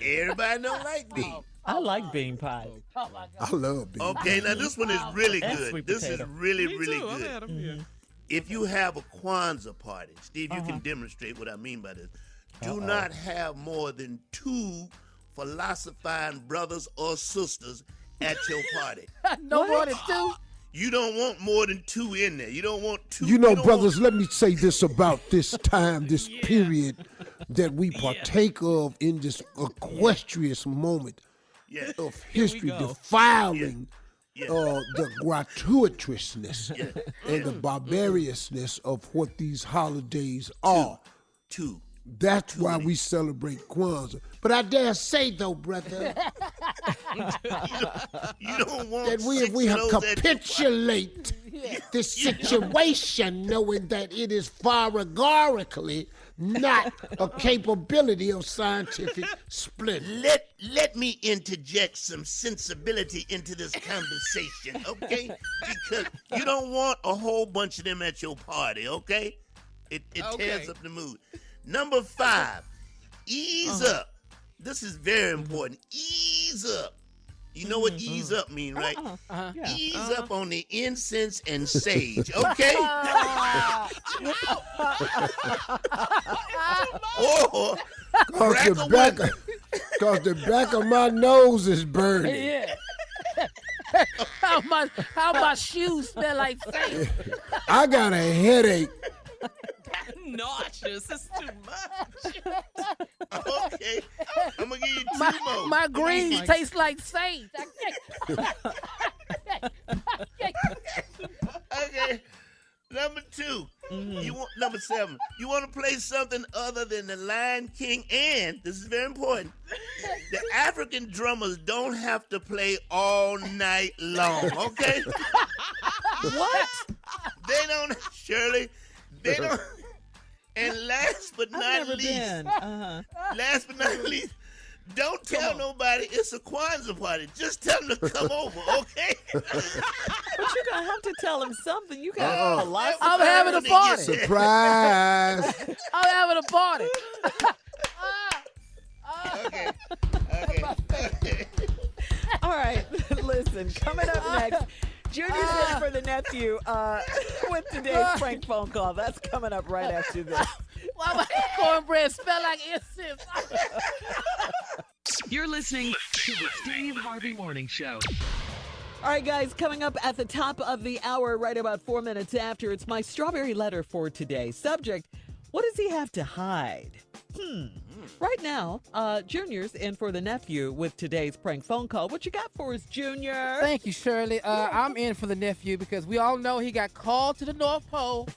Everybody don't like beans. I like bean pie. I love bean pie. Okay, now this one is really And good. sweet This potato. is really, Me really too. I've had good. 'em here. If you have a Kwanzaa party, Steve, you can demonstrate what I mean by this. Do not have more than 2 philosophizing brothers or sisters at your party. No more than 2? You don't want more than 2 in there. You don't want 2. Brothers, let me say this about this time, this period that we partake of in this equestrious moment of history, defiling the gratuitousness and the barbariousness of what these holidays are. 2. That's why we celebrate Kwanzaa. But I dare say, though, brother, You don't want that if we have capitulate this situation, knowing that it is categorically not a capability of scientific split. Let me interject some sensibility into this conversation, okay? Because you don't want a whole bunch of them at your party, okay? It tears up the mood. Number 5, ease up. This is very important. Ease up. You know what ease up mean, right? Ease up on the incense and sage, okay? Or Because the back of my nose is burning. Yeah. How my shoes smell like sage. I got a headache. Nauseous. It's too much. Okay, I'm gonna give you 2 more. My greens taste like sage. Okay, number 2. You want number 7. You want to play something other than the Lion King, and this is very important. The African drummers don't have to play all night long. Okay? What? They don't, Shirley. They don't. And last but not least, don't tell nobody it's a Kwanzaa party. Just tell them to come over, okay? But you're going to have to tell him something. You got a lot. I'm having a party. Surprise. I'm having a party. Okay. All right, listen, coming up next, Junior's in for the nephew with today's prank phone call. That's coming up right after this. Why my cornbread smell like incense? You're listening to to the Steve Harvey Morning Show. All right, guys, coming up at the top of the hour, right about 4 minutes after, it's my strawberry letter for today. Subject, what does he have to hide? Right now, Junior's in for the nephew with today's prank phone call. What you got for us, Junior? Thank you, Shirley. I'm in for the nephew because we all know he got called to the North Pole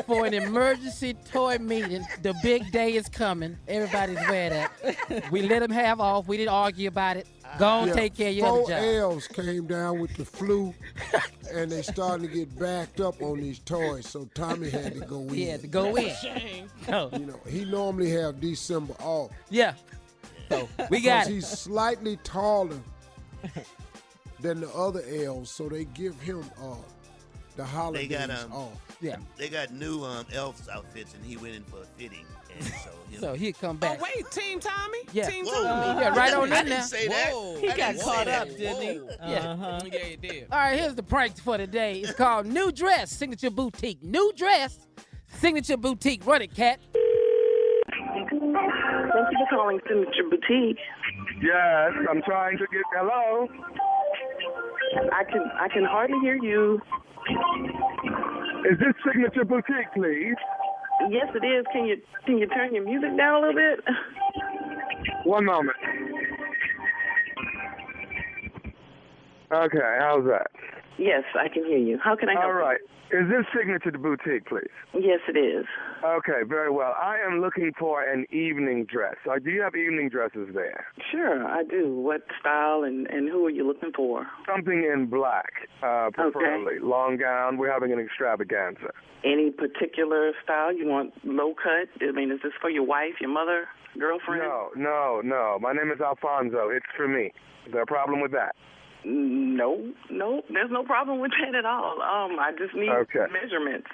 for an emergency toy meeting. The big day is coming. Everybody's aware of that. We let him have off. We didn't argue about it. Go on, take care of your other 4 job. elves came down with the flu, and they starting to get backed up on these toys, so Tommy had to go in. He had to go in. No. You know, he normally have December off. Yeah. So we got it. He's slightly taller than the other elves, so they give him the holidays off. Yeah. They got new elves outfits, and he went in for a fitting. And so he'll come back. Oh, wait, Team Tommy? Yeah. Team Whoa. Tommy? Yeah, right on I in there. didn't say that. He I got didn't caught say up, that. didn't he? Yeah. Yeah, he did. All right, here's the prank for today. It's called New Dress, Signature Boutique. New Dress, Signature Boutique. Run it, cat. Thank you for calling Signature Boutique. Yes, I'm trying to get. Hello. I can hardly hear you. Is this Signature Boutique, please? Yes, it is. Can you turn your music down a little bit? One moment. Okay, how's that? Yes, I can hear you. How can I help All right. Is this Signature Boutique, please? you? Yes, it is. Okay, very well. I am looking for an evening dress. Do you have evening dresses there? Sure, I do. What style and who are you looking for? Something in black, preferably. Okay. Long gown. We're having an extravaganza. Any particular style? You want low cut? I mean, is this for your wife, your mother, girlfriend? No. My name is Alfonso. It's for me. Is there a problem with that? No, there's no problem with that at all. I just need measurements.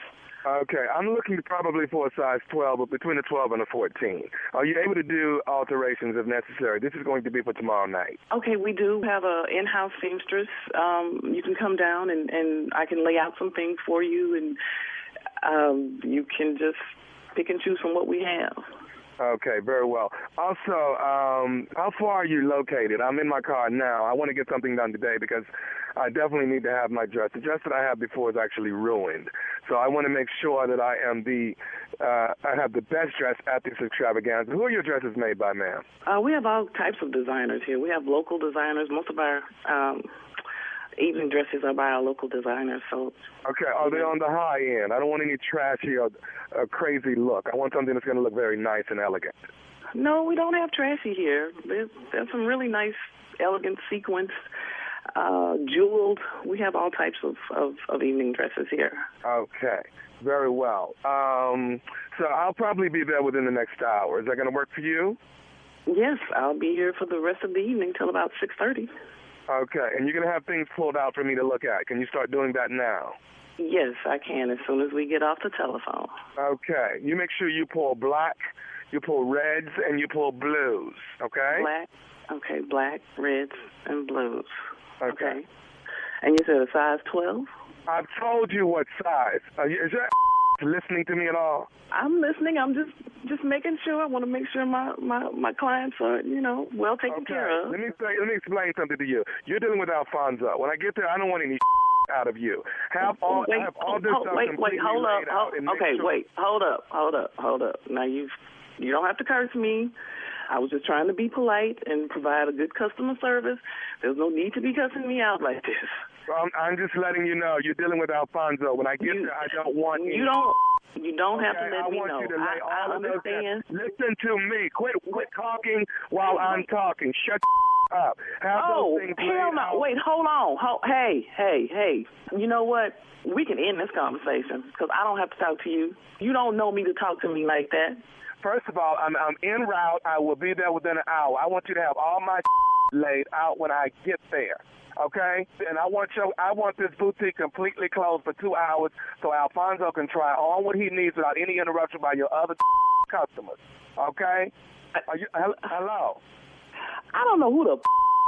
Okay, I'm looking probably for a size 12, but between a 12 and a 14. Are you able to do alterations if necessary? This is going to be for tomorrow night. Okay, we do have an in-house seamstress. You can come down and I can lay out some things for you, and you can just pick and choose from what we have. Okay, very well. Also, how far are you located? I'm in my car now. I want to get something done today because I definitely need to have my dress. The dress that I had before is actually ruined. So I want to make sure that I have the best dress at this extravaganza. Who are your dresses made by, ma'am? We have all types of designers here. We have local designers. Most of our evening dresses are by our local designers. So. Okay, are they on the high end? I don't want any trashy or crazy look. I want something that's going to look very nice and elegant. No, we don't have trashy here. There's some really nice, elegant sequins, jeweled. We have all types of evening dresses here. Okay, very well. So I'll probably be there within the next hour. Is that going to work for you? Yes, I'll be here for the rest of the evening till about 6:30. Okay, and you're going to have things pulled out for me to look at. Can you start doing that now? Yes, I can as soon as we get off the telephone. Okay, you make sure you pull black, you pull reds, and you pull blues, okay? Black, reds, and blues. Okay. And you said a size 12? I've told you what size. Is that listening to me at all? I'm listening. I'm just making sure. I want to make sure my clients are, well taken care of. Let me explain something to you. You're dealing with Alfonso. When I get there, I don't want any out of you. Have all this stuff completely hold laid up. out. Hold up. Now you don't have to curse me. I was just trying to be polite and provide a good customer service. There's no need to be cussing me out like this. I'm just letting you know you're dealing with Alfonso. When I get there, I don't want you don't have to let me know. I understand. Listen to me. Quit talking while I'm talking. Shut up. Hell no. Wait, hold on. Hey. You know what? We can end this conversation because I don't have to talk to you. You don't know me to talk to me like that. First of all, I'm en route. I will be there within an hour. I want you to have all my laid out when I get there. Okay? And I want this boutique completely closed for 2 hours so Alfonso can try on what he needs without any interruption by your other customers. Okay? Hello? I don't know who the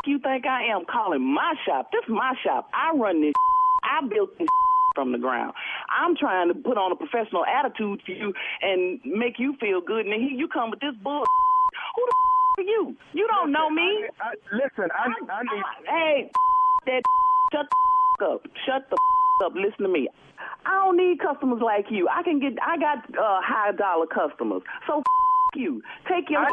you think I am calling my shop. This is my shop. I run this. I built this from the ground. I'm trying to put on a professional attitude for you and make you feel good, and then here you come with this bull. Who the to you? You don't know me. Listen, I need. Hey, that shut the up. Shut the up. Listen to me. I don't need customers like you. I got high dollar customers. So you. Take your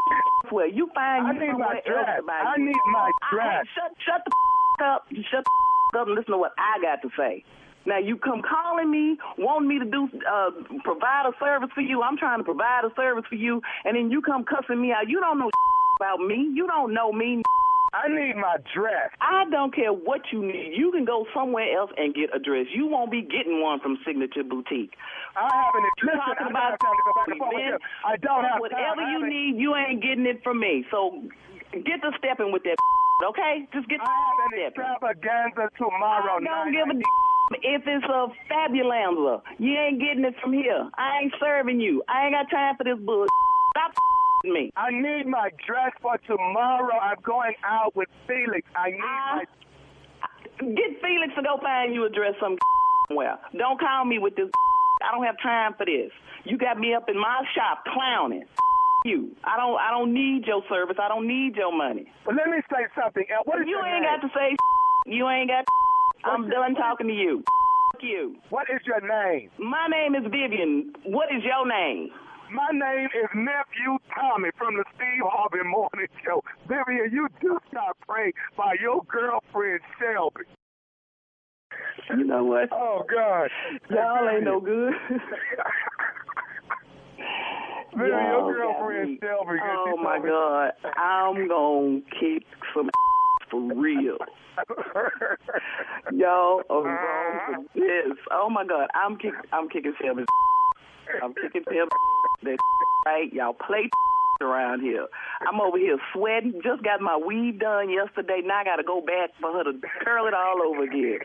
where you find you somewhere else to buy. I need my dress. Shut the up. Shut the up and listen to what I got to say. Now you come calling me, wanting me to provide a service for you. I'm trying to provide a service for you, and then you come cussing me out. You don't know about me. You don't know me. I need my dress. I don't care what you need. You can go somewhere else and get a dress. You won't be getting one from Signature Boutique. I haven't. Listen, talking I about don't have time to go back and forth with you. I don't have whatever time. you need, you ain't getting it from me. So get to stepping with that, okay? Just get. I have an extravaganza tomorrow night. I don't give a if it's a fabulanza. You ain't getting it from here. I ain't serving you. I ain't got time for this bull. Stop me. I need my dress for tomorrow. I'm going out with Felix. I need my. Get Felix to go find you a dress somewhere. Don't call me with this. I don't have time for this. You got me up in my shop clowning. You. I don't need your service. I don't need your money. But let me say something. What is you your ain't name? got to say. You ain't got. I'm done talking to you. You. What is your name? My name is Vivian. What is your name? My name is Nephew Tommy from the Steve Harvey Morning Show. Vivian, you just got pranked by your girlfriend, Shelby. You know what? Oh, God. Y'all ain't no good. Vivian, your girlfriend, Shelby. Oh, my God. I'm going to kick some for real. Y'all are wrong for this. Oh, my God. I'm kicking Shelby. I'm kicking him. That right? Y'all play around here. I'm over here sweating. Just got my weave done yesterday. Now I got to go back for her to curl it all over again.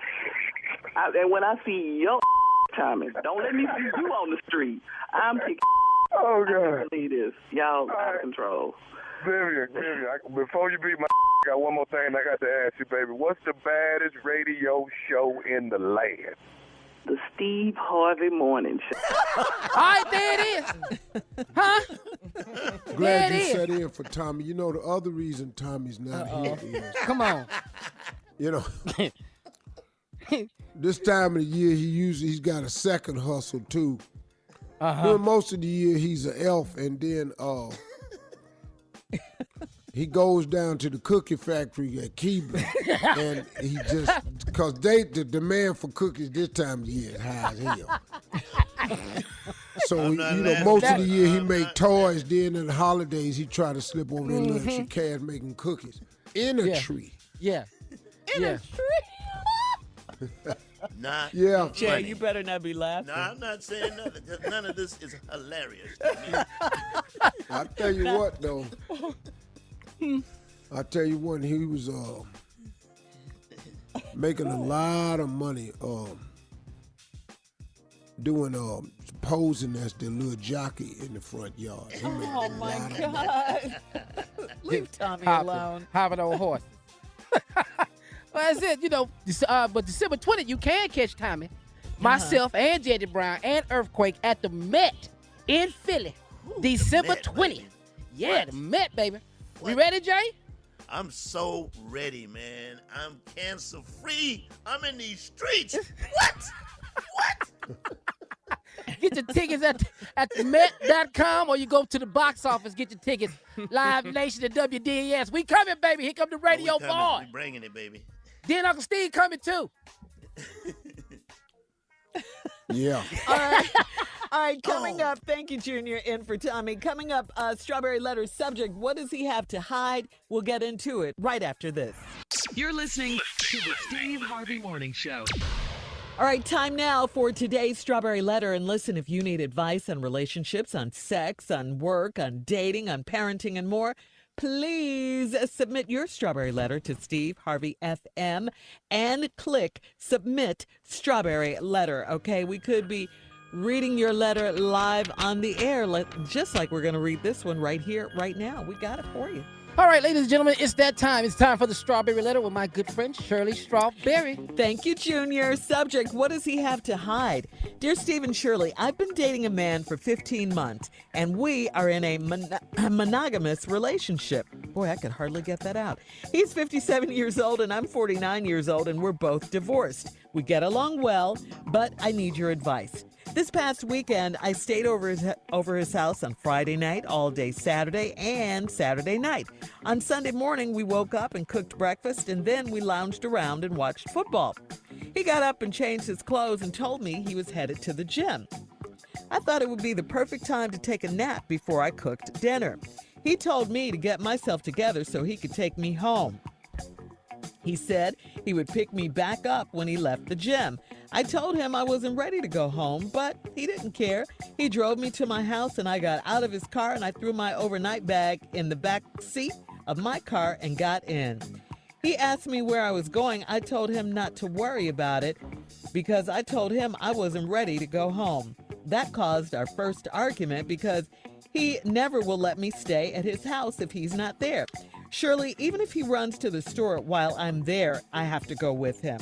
And when I see your Tommy, don't let me see you on the street. I'm kicking. Oh, God. I can't believe this. Y'all out of control. Vivian, before you beat my I got one more thing I got to ask you, baby. What's the baddest radio show in the land? The Steve Harvey Morning Show. All right, there it is. Huh? Glad you set in for Tommy. You know, the other reason Tommy's not here is... Come on. You know, this time of the year, he's got a second hustle, too. During most of the year, he's an elf, and then he goes down to the cookie factory at Keebler, and he just, because the demand for cookies this time of the year is high as hell. So, most of the year he make toys, then in the holidays he try to slip over there and learn some cash making cookies in a tree. Yeah. In a tree? Not yeah. Jay, funny. you better not be laughing. No, I'm not saying nothing. None of this is hilarious to me. I tell you what, though. I tell you what, he was making a lot of money doing posing as the little jockey in the front yard. Oh my God! Leave Tommy alone. Hopping on horse. Well, that's it. But December 20th, you can catch Tommy, myself, and Jetty Brown, and Earthquake at the Met in Philly, December 20th. Baby. Yeah, What? the Met, baby. What? You ready, Jay? I'm so ready, man. I'm cancer free. I'm in these streets. What? Get your tickets at themet.com, or you go to the box office, get your tickets. Live Nation at WDAS. We coming, baby. Here come the radio boy. We bringing it, baby. Then Uncle Steve coming, too. Yeah. All right, coming up, thank you, Junior, in for Tommy. Coming up, Strawberry Letter's subject, what does he have to hide? We'll get into it right after this. You're listening to the Steve Harvey Morning Show. All right, time now for today's Strawberry Letter. And listen, if you need advice on relationships, on sex, on work, on dating, on parenting, and more, please submit your Strawberry Letter to Steve Harvey FM and click Submit Strawberry Letter. Okay, we could be reading your letter live on the air, just like we're going to read this one right here, right now. We got it for you. All right, ladies and gentlemen, it's that time. It's time for the Strawberry Letter with my good friend, Shirley Strawberry. Thank you, Junior. Subject, what does he have to hide? Dear Steve and Shirley, I've been dating a man for 15 months, and we are in a monogamous relationship. Boy, I could hardly get that out. He's 57 years old, and I'm 49 years old, and we're both divorced. We get along well, but I need your advice. This past weekend, I stayed over his house on Friday night, all day Saturday, and Saturday night. On Sunday morning, we woke up and cooked breakfast, and then we lounged around and watched football. He got up and changed his clothes and told me he was headed to the gym. I thought it would be the perfect time to take a nap before I cooked dinner. He told me to get myself together so he could take me home. He said he would pick me back up when he left the gym. I told him I wasn't ready to go home, but he didn't care. He drove me to my house, and I got out of his car, and I threw my overnight bag in the back seat of my car and got in. He asked me where I was going. I told him not to worry about it because I told him I wasn't ready to go home. That caused our first argument because he never will let me stay at his house if he's not there. Surely, even if he runs to the store while I'm there, I have to go with him.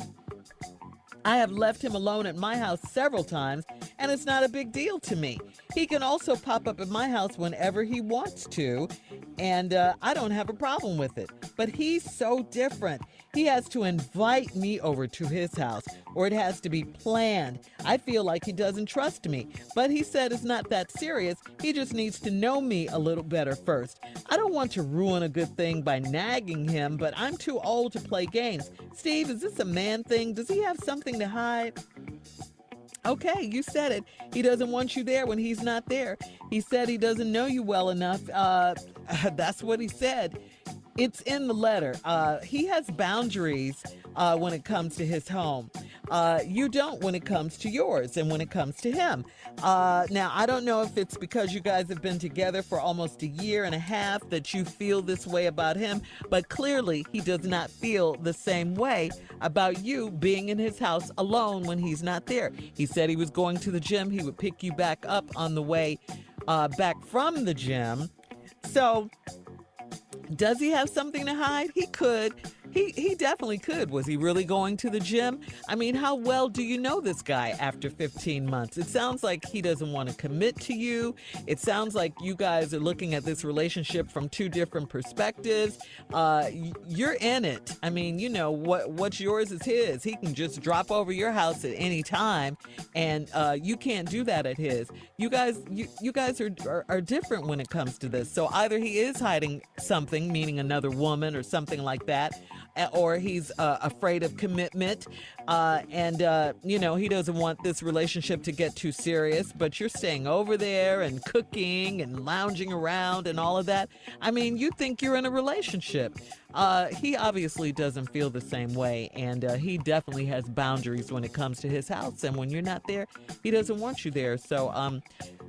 I have left him alone at my house several times, and it's not a big deal to me. He can also pop up at my house whenever he wants to, and I don't have a problem with it. But he's so different. He has to invite me over to his house, or it has to be planned. I feel like he doesn't trust me, but he said it's not that serious. He just needs to know me a little better first. I don't want to ruin a good thing by nagging him, but I'm too old to play games. Steve, is this a man thing? Does he have something to hide? Okay, you said it. He doesn't want you there when he's not there. He said he doesn't know you well enough. That's what he said. It's in the letter. He has boundaries when it comes to his home. You don't when it comes to yours and when it comes to him. Now, I don't know if it's because you guys have been together for almost a year and a half that you feel this way about him, but clearly he does not feel the same way about you being in his house alone when he's not there. He said he was going to the gym. He would pick you back up on the way back from the gym. So, does he have something to hide? He could. He definitely could. Was he really going to the gym? I mean, how well do you know this guy after 15 months? It sounds like he doesn't want to commit to you. It sounds like you guys are looking at this relationship from two different perspectives. You're in it. I mean, you know, what's yours is his. He can just drop over your house at any time, and you can't do that at his. You guys are different when it comes to this. So either he is hiding something, meaning another woman or something like that, or he's afraid of commitment, and you know, he doesn't want this relationship to get too serious, but you're staying over there and cooking and lounging around and all of that. I mean, you think you're in a relationship. He obviously doesn't feel the same way, and he definitely has boundaries when it comes to his house, and when you're not there, he doesn't want you there. So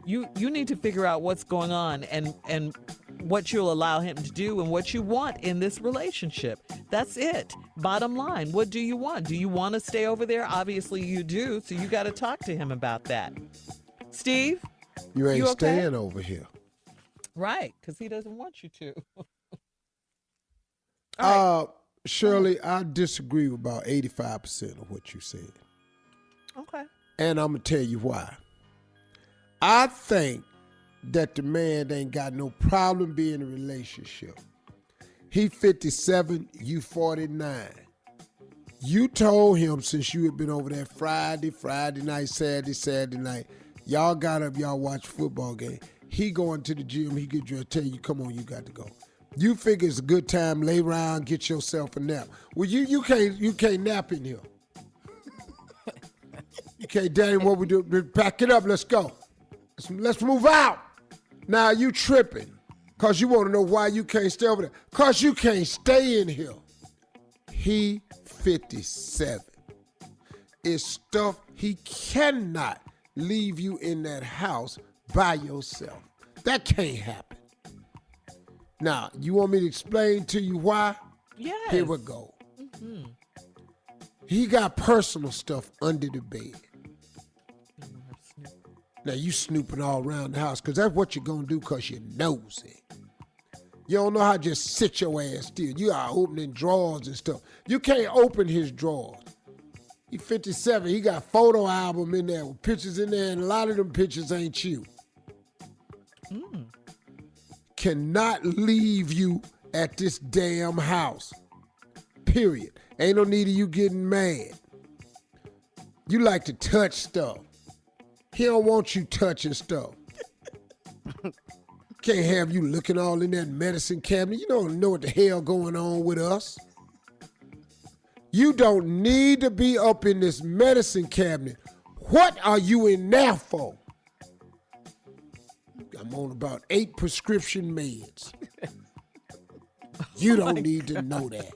you need to figure out what's going on and what you'll allow him to do and what you want in this relationship. That's it. Bottom line, what do you want? Do you want to stay over there? Obviously you do, so you got to talk to him about that. Steve? You ain't okay? staying over here. Right, because he doesn't want you to. Shirley, I disagree with about 85% of what you said. Okay. And I'm going to tell you why. I think that the man ain't got no problem being in a relationship. He 57, you 49. You told him since you had been over there Friday night, Saturday night, y'all got up, y'all watch football game. He going to the gym, he get dressed, tell you, come on, you got to go. You figure it's a good time, lay around, get yourself a nap. Well, you can't nap in here. You can't, Daddy, what we do? Pack it up, let's go. Let's move out. Now you tripping because you want to know why you can't stay over there. Because you can't stay in here. He 57. It's stuff he cannot leave you in that house by yourself. That can't happen. Now, you want me to explain to you why? Yes. Here we go. Mm-hmm. He got personal stuff under the bed. Now, you snooping all around the house because that's what you're going to do because you're nosy. You don't know how to just sit your ass still. You are opening drawers and stuff. You can't open his drawers. He's 57. He got a photo album in there with pictures in there, and a lot of them pictures ain't you. Cannot leave you at this damn house. Period. Ain't no need of you getting mad. You like to touch stuff. He don't want you touching stuff. Can't have you looking all in that medicine cabinet. You don't know what the hell going on with us. You don't need to be up in this medicine cabinet. What are you in there for? I'm on about 8 prescription meds. You don't need to know that.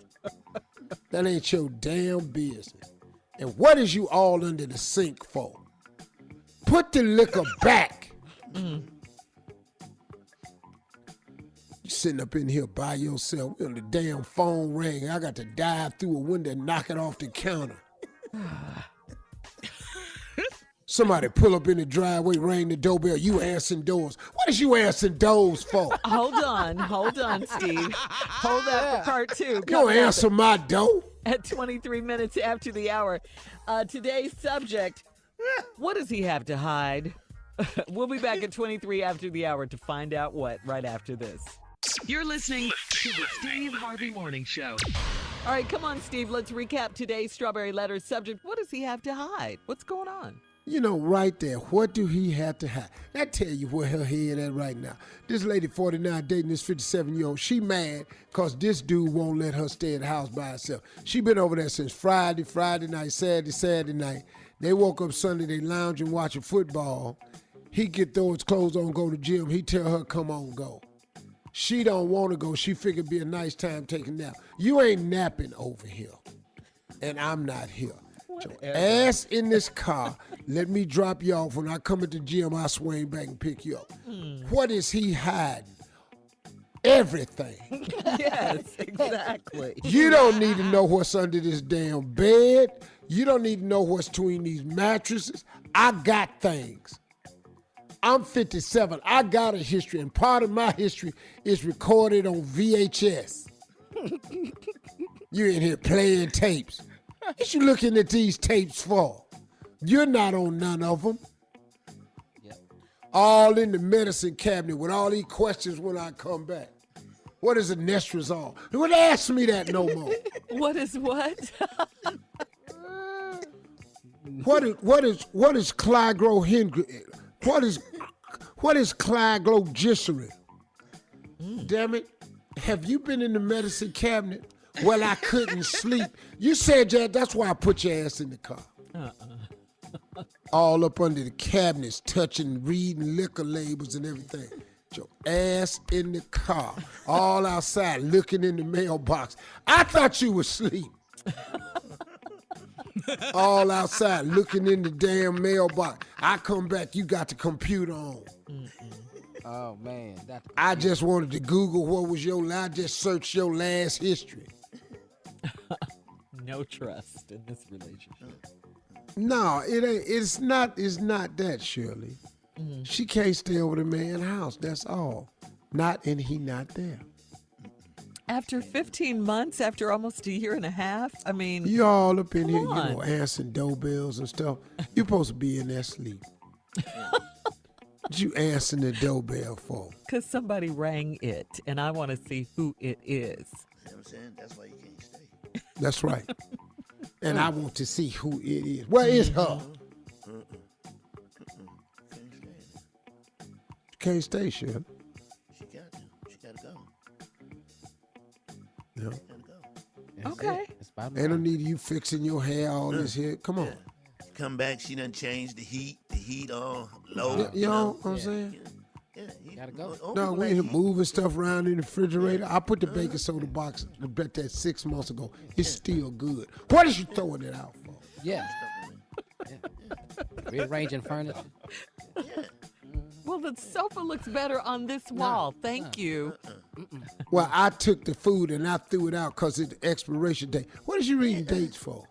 That ain't your damn business. And what is you all under the sink for? Put the liquor back. You sitting up in here by yourself. The damn phone rang. I got to dive through a window and knock it off the counter. Somebody pull up in the driveway, ring the doorbell. You answering doors. What is you answering doors for? Hold on, Steve. Hold that for part 2. You don't answer my door. At 23 minutes after the hour. Today's subject, what does he have to hide? We'll be back at 23 after the hour to find out what right after this. You're listening to the Steve Harvey Morning Show. All right, come on, Steve. Let's recap today's Strawberry Letter subject. What does he have to hide? What's going on? You know, right there, what do he have to hide? That tell you where her head at right now. This lady, 49, dating this 57-year-old, she mad because this dude won't let her stay at the house by herself. She been over there since Friday night, Saturday night. They woke up Sunday, they lounging, watching football. He get throw his clothes on, go to the gym. He tell her, come on, go. She don't want to go. She figured it'd be a nice time taking a nap. You ain't napping over here, and I'm not here. Your ass in this car. Let me drop you off. When I come at the gym, I'll swing back and pick you up. What is he hiding? Everything. Yes, exactly. You don't need to know what's under this damn bed. You don't need to know what's between these mattresses. I got things. I'm 57. I got a history, and part of my history is recorded on VHS. You in here playing tapes. What you looking at these tapes for? You're not on none of them. Yep. All in the medicine cabinet with all these questions when I come back. What is a Nestrazole? Don't ask me that no more. What is what? What is Cligro-Hendry? What is Cligro-Glycerin? Damn it. Have you been in the medicine cabinet? Well, I couldn't sleep. You said that. That's why I put your ass in the car. All up under the cabinets, touching, reading liquor labels and everything. Your ass in the car. All outside, looking in the mailbox. I thought you were asleep. All outside, looking in the damn mailbox. I come back, you got the computer on. Oh, man. I just wanted to Google what was I just searched your last history. No trust in this relationship. No, it ain't. It's not that, Shirley. She can't stay over the man's house. That's all. And he not there. After 15 months, after almost a year and a half, I mean, you all up in here, answering doorbells and stuff. You're supposed to be in there sleep. What you answering the doorbell for? Because somebody rang it, and I want to see who it is. You know what I'm saying? That's why you can't stay. That's right. And I want to see who it is. Where is her? You can't stay, Shirley. She got to go. Yeah. Okay. Ain't no need of you fixing your hair, all this here. Come on. Yeah. Come back, she done changed the heat on low. You know what I'm saying? Yeah, you gotta go. No, we ain't moving stuff around in the refrigerator. I put the baking soda box, I bet that 6 months ago. It's still good. What is you throwing it out for? Yeah. Rearranging furniture. Well, the sofa looks better on this wall. Thank you. Well, I took the food and I threw it out because it's the expiration date. What is you reading dates for?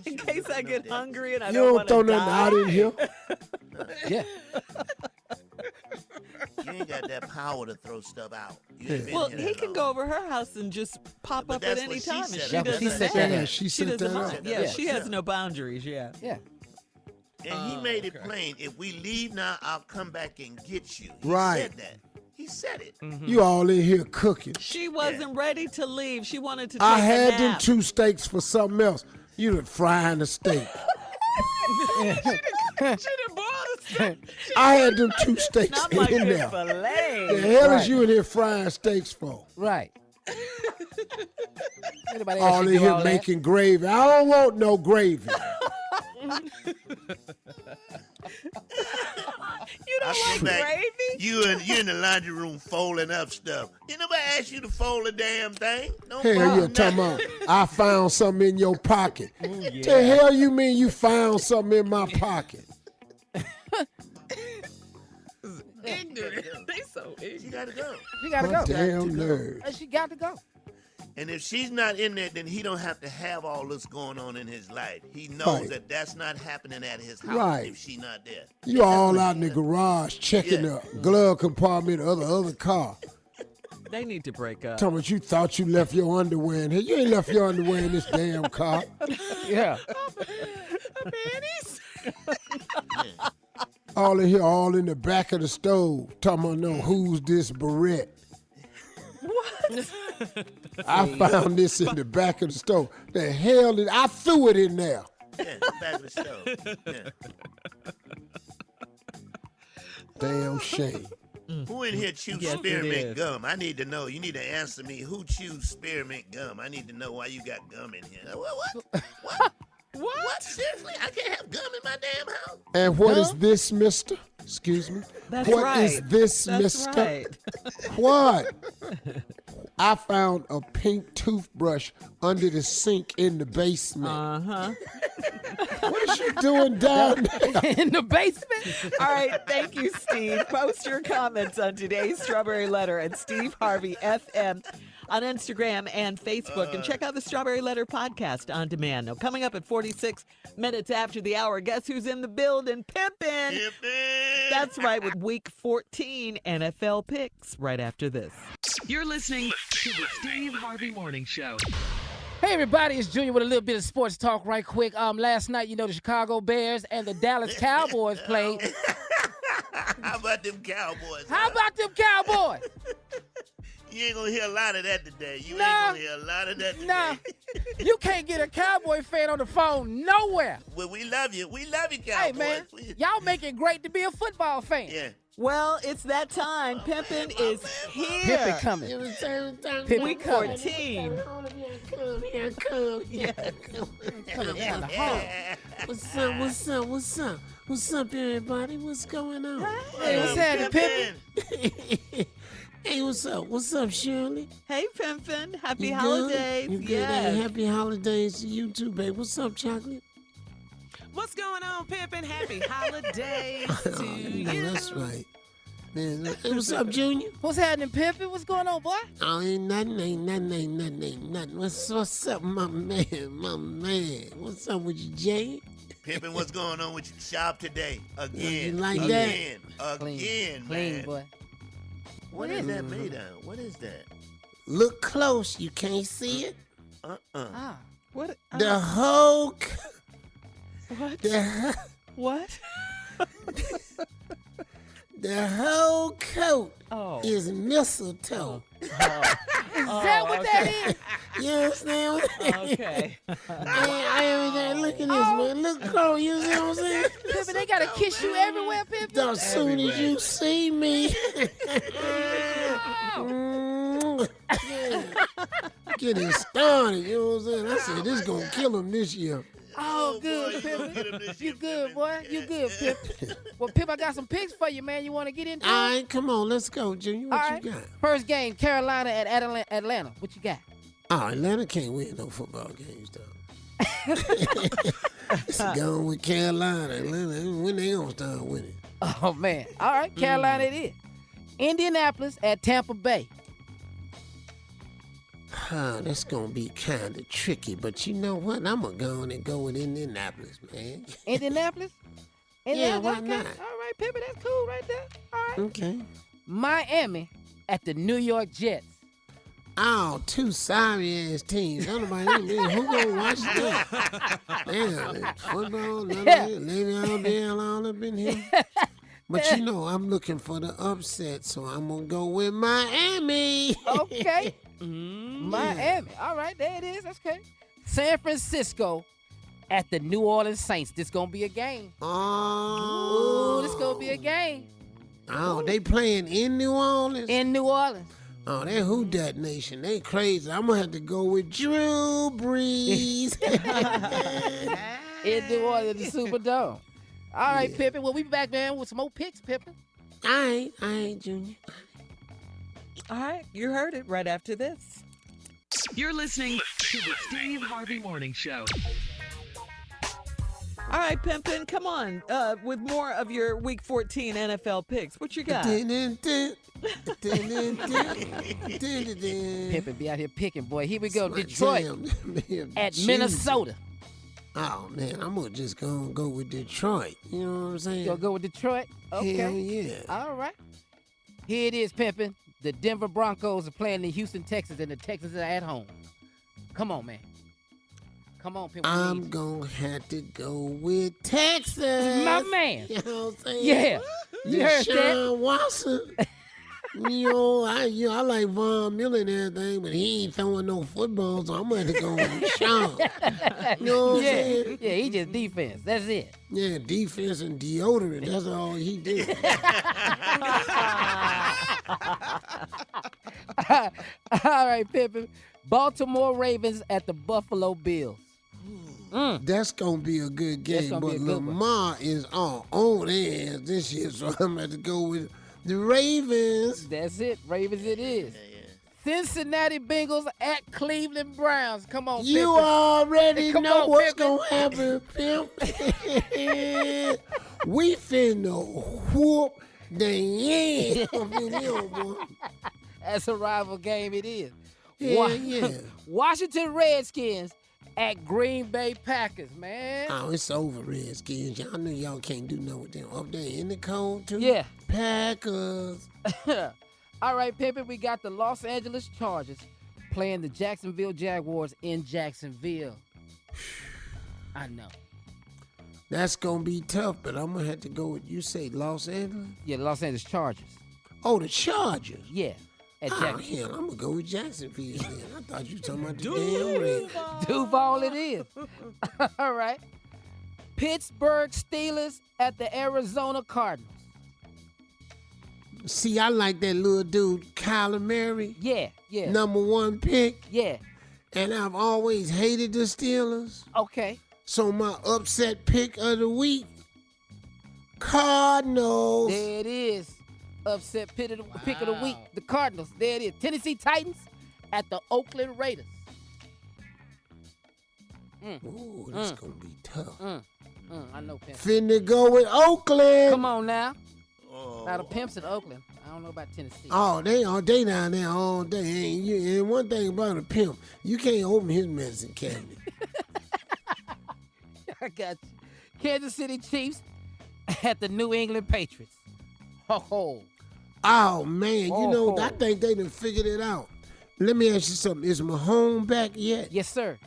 In case I get hungry and I You don't don't want throw to nothing out in here. Yeah. ain't got that power to throw stuff out. You ain't been Well, here he that can long. go over her house and just pop But up at that's any what she time. said. And Yeah, she but she doesn't said mind. that. She She set doesn't that mind. up. Yeah, Yeah. she has no boundaries. Yeah. Yeah. And he made it plain. If we leave now, I'll come back and get you. He Right. said that. He said it. You all in here cooking. She wasn't ready to leave. She wanted to take I a had them nap. 2 steaks for something else. You done frying the steak. She didn't boil the steak. I had them 2 steaks Not my in good there. filet. The hell Right. is you in here frying steaks for? Right. Anybody All else in you do here all that? making gravy. I don't want no gravy. You don't I like come back, gravy? You in the laundry room folding up stuff. Did nobody ask you to fold a damn thing? Don't Hell, fold you talking about nothing. I found something in your pocket. yeah. The hell you mean you found something in my pocket? Ignorant. They so She ignorant. gotta go. She got to What go. damn nerve. She got to go. And if she's not in there, then he don't have to have all this going on in his life. He knows Right. that that's not happening at his house Right. if she's not there. You all out in the garage checking Yeah. the glove compartment of the other car. They need to break up. Talking about you thought you left your underwear in here. You ain't left your underwear in this damn car. Yeah. Panties. All in here, all in the back of the stove. Talking about no, who's this barrette? What? I found this in the back of the stove. The hell did I threw it in there? Yeah, back of the stove. Yeah. Damn shame. Who in here chews Yes, it spearmint is. gum? I need to know. You need to answer me. Who chews spearmint gum? I need to know why you got gum in here. What? What? Seriously? I can't have gum in my damn house? And what is this, mister? Excuse me? That's What right. is this, That's mister? right. What? I found a pink toothbrush under the sink in the basement. Uh-huh. What is you doing down there? In the basement? All right, thank you, Steve. Post your comments on today's Strawberry Letter at Steve Harvey FM on Instagram and Facebook. And check out the Strawberry Letter podcast on demand. Now, coming up at 46 minutes after the hour, guess who's in the building? Pimpin'. That's right, with Week 14 NFL picks right after this. You're listening to the Steve Harvey Morning Show. Hey everybody, it's Junior with a little bit of sports talk right quick. Last night, the Chicago Bears and the Dallas Cowboys played. How about them Cowboys? How about them Cowboys? You ain't gonna hear a lot of that today. You Nah. ain't gonna hear a lot of that today. Nah, you can't get a Cowboy fan on the phone nowhere. Well, we love you. We love you, Cowboys. Hey man, y'all make it great to be a football fan. Yeah. Well, it's that time. Pimpin' is here. Pimpin' coming. Week 14. Coming down the hall. What's up, everybody? What's going on? Hey, what's happening, Pimpin'? Hey, what's up? What's up, Shirley? Hey, Pimpin'. Happy You holidays. Good? You good? Yes. Hey, happy holidays to you too, babe. What's up, Chocolate? What's going on, Pimpin'? Happy holidays to Oh, you. that's right. Man, hey, what's up, Junior? What's happening, Pimpin'? What's going on, boy? Oh, ain't nothing. What's up, my man? What's up with you, Jay? Pimpin', what's going on with your shop today? Again. You like again. that? Again, Clean, man. boy. What is that made of? What is that? Look close. You can't see it. Ah. What? The whole... What? The, What? the whole coat Oh. is mistletoe. Is that what that is? You understand what that is? Okay. Hey, look at this, man. Look close. You see what I'm saying? Pimpin', they gotta kiss you everywhere, Pimpin'. As soon as you see me. Getting started, you know what I'm saying? I said, this gonna kill him this year. Oh, good, Pimpin'. You good, boy. You good, Pip. Well, Pip, I got some picks for you, man. You want to get into it? All right, come on, let's go, Junior. All What right. you got? First game, Carolina at Atlanta. What you got? Oh, Atlanta can't win no football games, though. It's going with Carolina. Atlanta, when they gonna start winning? Oh, man. All right, Carolina it is. Indianapolis at Tampa Bay. That's gonna be kind of tricky, but you know what? I'm gonna go on and go with Indianapolis, man. Indianapolis? Yeah, why okay. not? All right, Pimpin', that's cool right there. All right. Okay. Miami at the New York Jets. Oh, two sorry ass teams. Nobody, who gonna watch that? Damn, football, lady out there all up in here. But you know, I'm looking for the upset, so I'm gonna go with Miami. Okay. Miami. All right, there it is. That's okay. San Francisco at the New Orleans Saints. This gonna be a game. Oh. Ooh, this gonna be a game. Oh, they playing in New Orleans? In New Orleans. Oh, they Who Dat Nation. They crazy. I'm going to have to go with Drew Brees. In New Orleans, the Superdome. All right, Pimpin'. Well, we be back, man, with some more picks, Pimpin'. I ain't, Junior. All right, you heard it right after this. You're listening to the Steve Harvey Morning Show. All right, Pimpin', come on with more of your Week 14 NFL picks. What you got? Pimpin' be out here picking, boy. Here we go. Detroit at Minnesota. Oh, man, I'm going to just go with Detroit. You know what I'm saying? You'll go with Detroit? Okay. Hell yeah. All right. Here it is, Pimpin'. The Denver Broncos are playing the Houston Texans, and the Texans are at home. Come on, man. Come on, Pimpin'. I'm going to have to go with Texas. My man. You know what I'm saying? Yeah. You heard that. Deshaun Watson. You know, I like Von Miller and everything, but he ain't throwing no football, so I'm going to go with Sean. You know what I'm saying? Yeah, he just defense. That's it. Yeah, defense and deodorant. That's all he did. All right, Pimpin'. Baltimore Ravens at the Buffalo Bills. That's going to be a good game, but Lamar is on their ass this year, so I'm going to have to go with the Ravens. That's it. Ravens it is. Cincinnati Bengals at Cleveland Browns. Come on, You Pimpin'. already know what's Pimpin'. going to happen, Pimp. We finna whoop the ass up in here, boy. That's a rival game it is. Yeah. Washington Redskins at Green Bay Packers, man. Oh, it's over, Redskins. Y'all know y'all can't do nothing with them. Up there in the cold, too. Yeah. Packers. All right, Pimpin', we got the Los Angeles Chargers playing the Jacksonville Jaguars in Jacksonville. I know. That's going to be tough, but I'm going to have to go with, you say Los Angeles? Yeah, the Los Angeles Chargers. Oh, the Chargers? Yeah. At Jacksonville. Hell, I'm going to go with Jacksonville then. I thought you were talking about the damn Reds. Duval it is. All right. Pittsburgh Steelers at the Arizona Cardinals. See, I like that little dude, Kyler Murray. Yeah. Number 1 pick. Yeah. And I've always hated the Steelers. Okay. So my upset pick of the week, Cardinals. There it is. Upset pick of the week, the Cardinals. There it is. Tennessee Titans at the Oakland Raiders. Ooh, that's going to be tough. I know, Pimp. Finna go with Oakland. Come on now. Now the Pimps in Oakland. I don't know about Tennessee. Oh, they down there all day. And one thing about a pimp, you can't open his medicine cabinet. I got you. Kansas City Chiefs at the New England Patriots. Oh, man. You know, I think they done figured it out. Let me ask you something. Is Mahomes back yet? Yes, sir.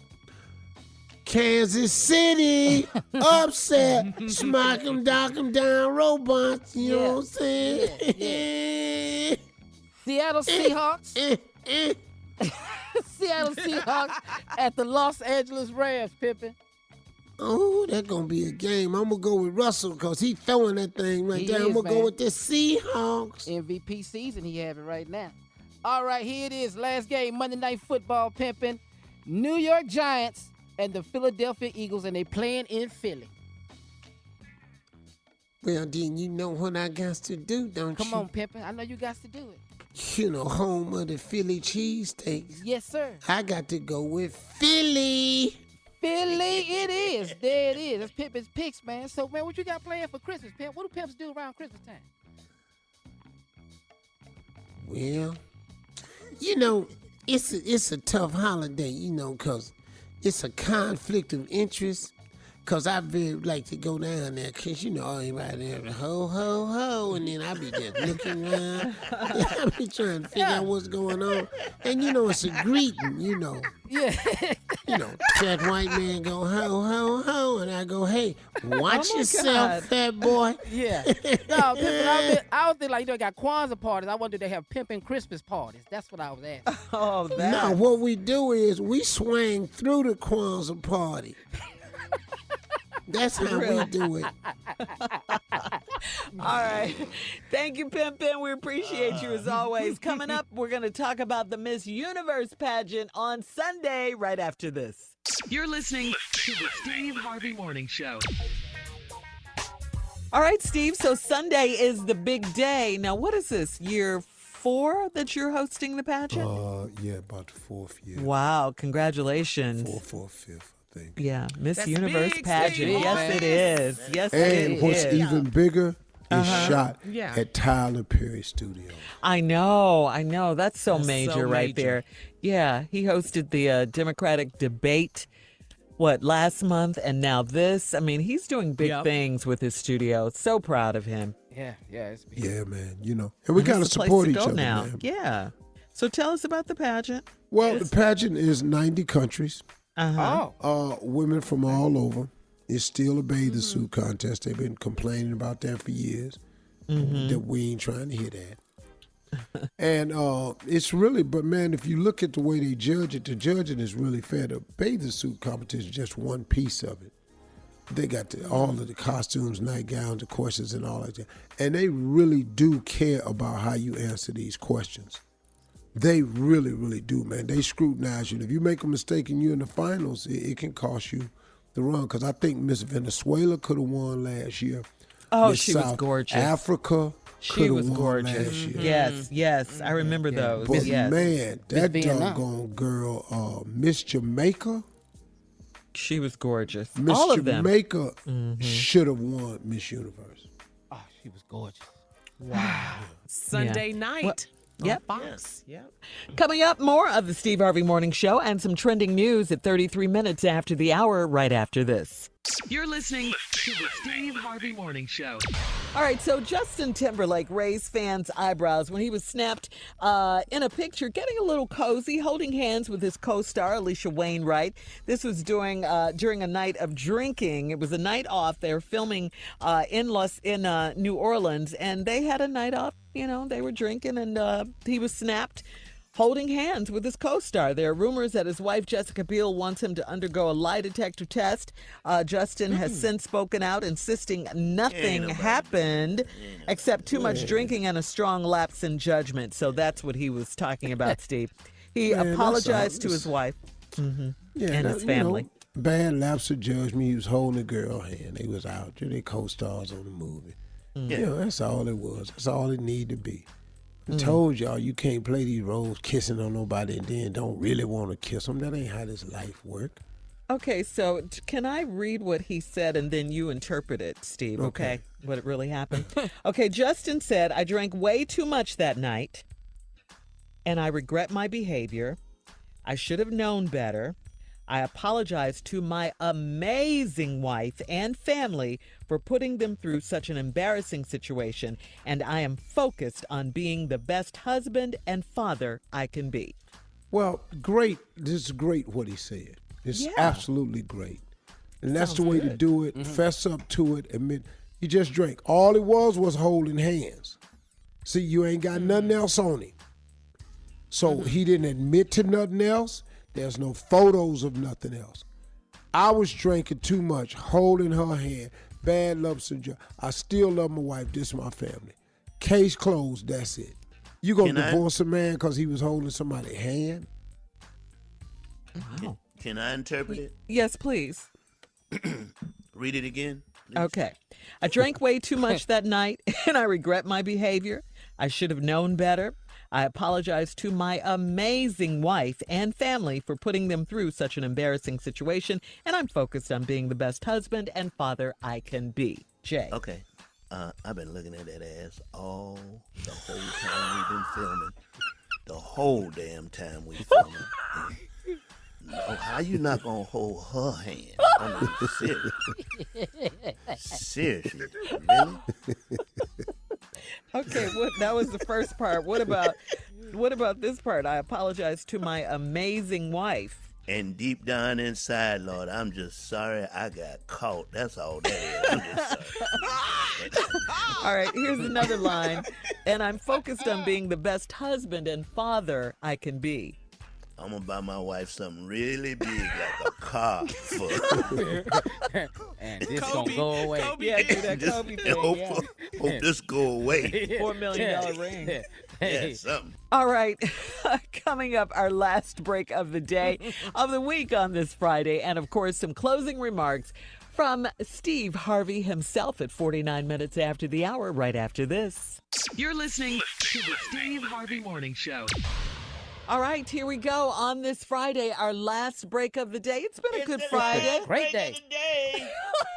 Kansas City upset. Smack 'em, dock 'em down, robots. You know what I'm saying? Yeah. Seattle Seahawks. Seattle Seahawks at the Los Angeles Rams, Pimpin'. Oh, that's going to be a game. I'm going to go with Russell because he's throwing that thing right there. I'm going to go with the Seahawks. MVP season he having right now. All right, here it is. Last game, Monday Night Football, Pimpin'. New York Giants and the Philadelphia Eagles, and they playing in Philly. Well, then you know what I got to do, don't you? Come on, Pimpin'. I know you got to do it. You know, home of the Philly cheesesteaks. Yes, sir. I got to go with Philly. Philly it is. There it is. That's Pimpin's picks, man. So, man, what you got planned for Christmas, Pimp? What do Pimps do around Christmas time? Well, you know, it's a tough holiday, you know, because it's a conflict of interest. Cause I very like to go down there, cause you know everybody there, ho ho ho, and then I be just looking around. I be trying to figure out what's going on, and you know it's a greeting, you know. Yeah. You know, that white man go ho ho ho, and I go, hey, watch my yourself, God. fat boy. Yeah. No, Pimpin, I was thinking like, you know, got Kwanzaa parties. I wondered they have Pimpin Christmas parties. That's what I was asking. Oh, that. No, what we do is we swing through the Kwanzaa party. That's how we do it. All right. Thank you, Pimpin. We appreciate you as always. Coming up, we're going to talk about the Miss Universe Pageant on Sunday right after this. You're listening to the Steve Harvey Morning Show. All right, Steve. So Sunday is the big day. Now, what is this, year 4 that you're hosting the pageant? Yeah, about the 4th year. Wow. Congratulations. 4th or 5th, I think. Yeah, Miss That's Universe big, Pageant. Steve. Yes, it is. Yes, it And is. what's even bigger is shot Yeah. at Tyler Perry Studio. I know. That's so That's major so right major. there. Yeah, he hosted the Democratic debate, last month, and now this. I mean, he's doing big Yep. things with his studio. So proud of him. Yeah, it's big. Yeah, man. You know, and we And got to it's the place support to each go other, now. man. Yeah. So tell us about the pageant. Well, the pageant is 90 countries. Uh-huh. Women from all over. It's still a bathing suit contest. They've been complaining about that for years. That we ain't trying to hear that. And it's really, but man, if you look at the way they judge it, the judging is really fair. The bathing suit competition is just one piece of it. They got all of the costumes, nightgowns, the questions, and all that. And they really do care about how you answer these questions. They really, really do, man. They scrutinize you. And if you make a mistake and you're in the finals, it can cost you the run. Because I think Miss Venezuela could have won last year. Oh, Miss she was South gorgeous. Africa She could was have won gorgeous. last year. Yes. I remember those. But yes. man, that Vietnam. doggone girl, Miss Jamaica, She was gorgeous. Miss All of them. Jamaica should have won Miss Universe. Oh, she was gorgeous. Sunday night. Yep. On Fox. Yep. Coming up, more of the Steve Harvey Morning Show and some trending news at 33 minutes after the hour right after this. You're listening to the Steve Harvey Morning Show. All right, so Justin Timberlake raised fans' eyebrows when he was snapped in a picture getting a little cozy, holding hands with his co-star, Alicia Wainwright. This was during a night of drinking. It was a night off. They were filming in New Orleans, and they had a night off. You know, they were drinking, and he was snapped holding hands with his co-star. There are rumors that his wife, Jessica Biel, wants him to undergo a lie detector test. Justin has since spoken out, insisting nothing happened except too much drinking and a strong lapse in judgment. So that's what he was talking about, Steve. He Man, that's apologized to all. his wife and that, his family. You know, bad lapse of judgment. He was holding a girl hand. They was out. They co-stars on the movie. You know, that's all it was. That's all it needed to be. I told y'all you can't play these roles kissing on nobody and then don't really want to kiss them. That ain't how this life work. Okay, so can I read what he said and then you interpret it, Steve, okay? What it really happened? Okay, Justin said, I drank way too much that night and I regret my behavior. I should have known better. I apologize to my amazing wife and family for putting them through such an embarrassing situation, and I am focused on being the best husband and father I can be. Well, great. This is great what he said. It's Yeah. absolutely great. And that's the Sounds way to good. do it. Fess up to it. Admit you just drank. All it was holding hands. See, you ain't got nothing else on him. So he didn't admit to nothing else. There's no photos of nothing else. I was drinking too much, holding her hand. Bad lumps and joy. I still love my wife. This is my family. Case closed. That's it. You gonna divorce a man because he was holding somebody's hand? Wow. Can I interpret it? Yes, please. Read it again. please. Okay. I drank way too much that night, and I regret my behavior. I should have known better. I apologize to my amazing wife and family for putting them through such an embarrassing situation, and I'm focused on being the best husband and father I can be. Jay. Okay. I've been looking at that ass all the whole time we've been filming. The whole damn time we filming. Oh, how How you not gonna hold her hand? I mean, seriously, really? Okay, that was the first part. What about this part? I apologize to my amazing wife. And deep down inside, Lord, I'm just sorry I got caught. That's all that is. I'm just sorry. All right, here's another line. And I'm focused on being the best husband and father I can be. I'm going to buy my wife something really big, like a car. And this going to go away. Yeah, do that Kobe thing. Hope this go away. $4 million ring. Yeah, something. All right, coming up, our last break of the day, of the week on this Friday, and of course, some closing remarks from Steve Harvey himself at 49 minutes after the hour, right after this. You're listening to the Steve Harvey Morning Show. All right, here we go on this Friday, our last break of the day. It's been a good Friday. Great day.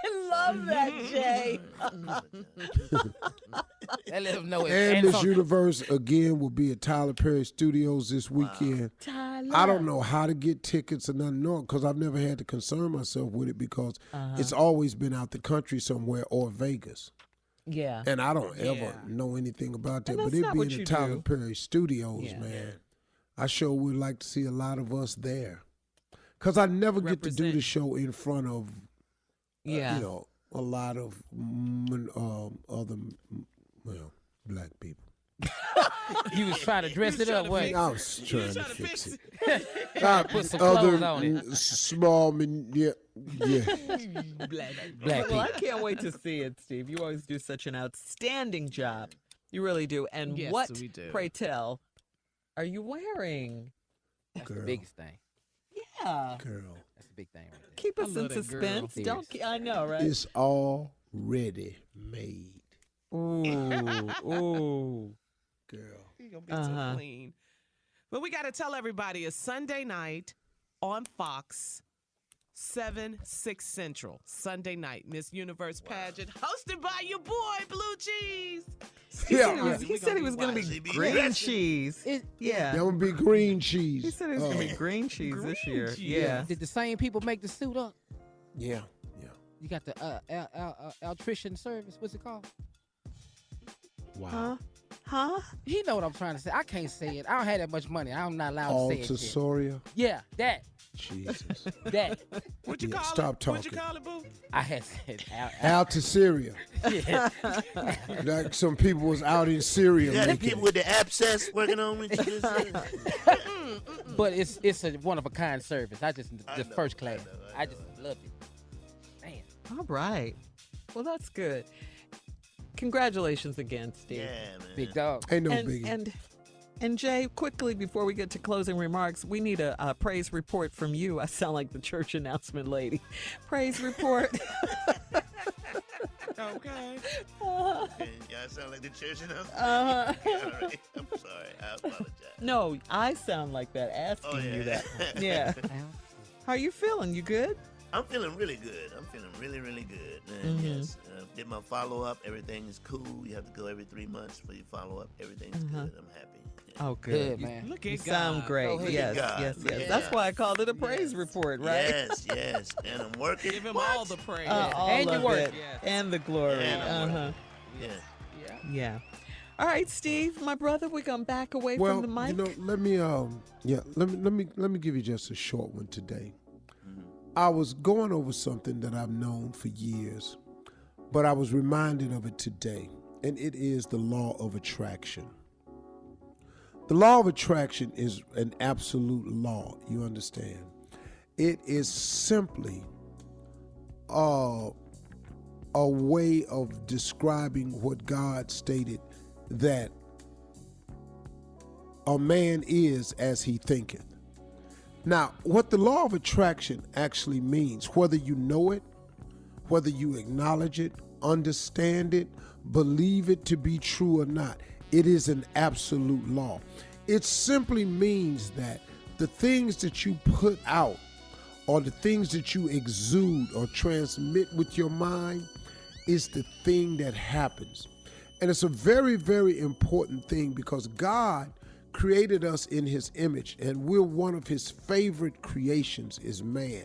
I love that, Jay. That let them know it. And Miss Universe, again, will be at Tyler Perry Studios this weekend. Tyler. I don't know how to get tickets or nothing, because I've never had to concern myself with it because it's always been out the country somewhere or Vegas. Yeah. And I don't ever know anything about that. And But that's it not being what you at Tyler do. Perry Studios, man, I sure would like to see a lot of us there. Because I never get to do the show in front of, a lot of other, black people. You was trying to dress it up, wasn't you? I was trying to fix it. Put some clothes on it. Small, yeah. Black Well, I can't wait to see it, Steve. You always do such an outstanding job. You really do. And Yes, what, we do. pray tell, are you wearing? That's the biggest thing. Yeah. Girl. That's the big thing right there. Keep us I in love that girl. suspense. Don't. I know, right? It's already made. Ooh. Girl. You're going to be so clean. But we got to tell everybody it's Sunday night on Fox, 7/6 Central. Sunday night, Miss Universe Pageant, hosted by your boy, Blue Cheese. He said he was going to be green cheese. That would be green cheese. He said it was going to be green cheese this year. Yeah. Did the same people make the suit up? Yeah. You got the electrician service. What's it called? Wow. Huh? You know what I'm trying to say. I can't say it. I don't have that much money. I'm not allowed to say it. Altasoria. Yeah, that. Jesus. That. What you call stop it? talking. What you call it, boo? I had said Out to Syria. Yeah. Like some people was out in Syria. You got making people with the abscess working on what you just said? But it's a one of a kind service. The first class. I just loved it. Man. All right. Well, that's good. Congratulations again, Steve. Yeah, man. Big dog. Ain't no biggie. And Jay, quickly before we get to closing remarks, we need a praise report from you. I sound like the church announcement lady. Praise report. Okay. Y'all sound like the church announcement. All right. I'm sorry. I apologize. No, I sound like that asking you that. Yeah. How you feeling? You good? I'm feeling really good. I'm feeling really, really good. And yes, did my follow-up. Everything is cool. You have to go every 3 months for your follow-up. Everything's good. I'm happy. Yeah. Oh, good. Man. Look at You God. sound great. Yes. Yeah. That's why I called it a praise report, right? Yes. And I'm working. Give him all the praise. All And of your work. it. And the glory. And I'm working. Yeah. Yeah. Yeah. All right, Steve, my brother, we're gonna back away from the mic. Let me give you just a short one today. I was going over something that I've known for years, but I was reminded of it today, and it is the law of attraction. The law of attraction is an absolute law, you understand? It is simply a way of describing what God stated, that a man is as he thinketh. Now, what the law of attraction actually means, whether you know it, whether you acknowledge it, understand it, believe it to be true or not, it is an absolute law. It simply means that the things that you put out, or the things that you exude or transmit with your mind, is the thing that happens. And it's a very, very important thing, because God created us in his image, and we're one of his favorite creations is man,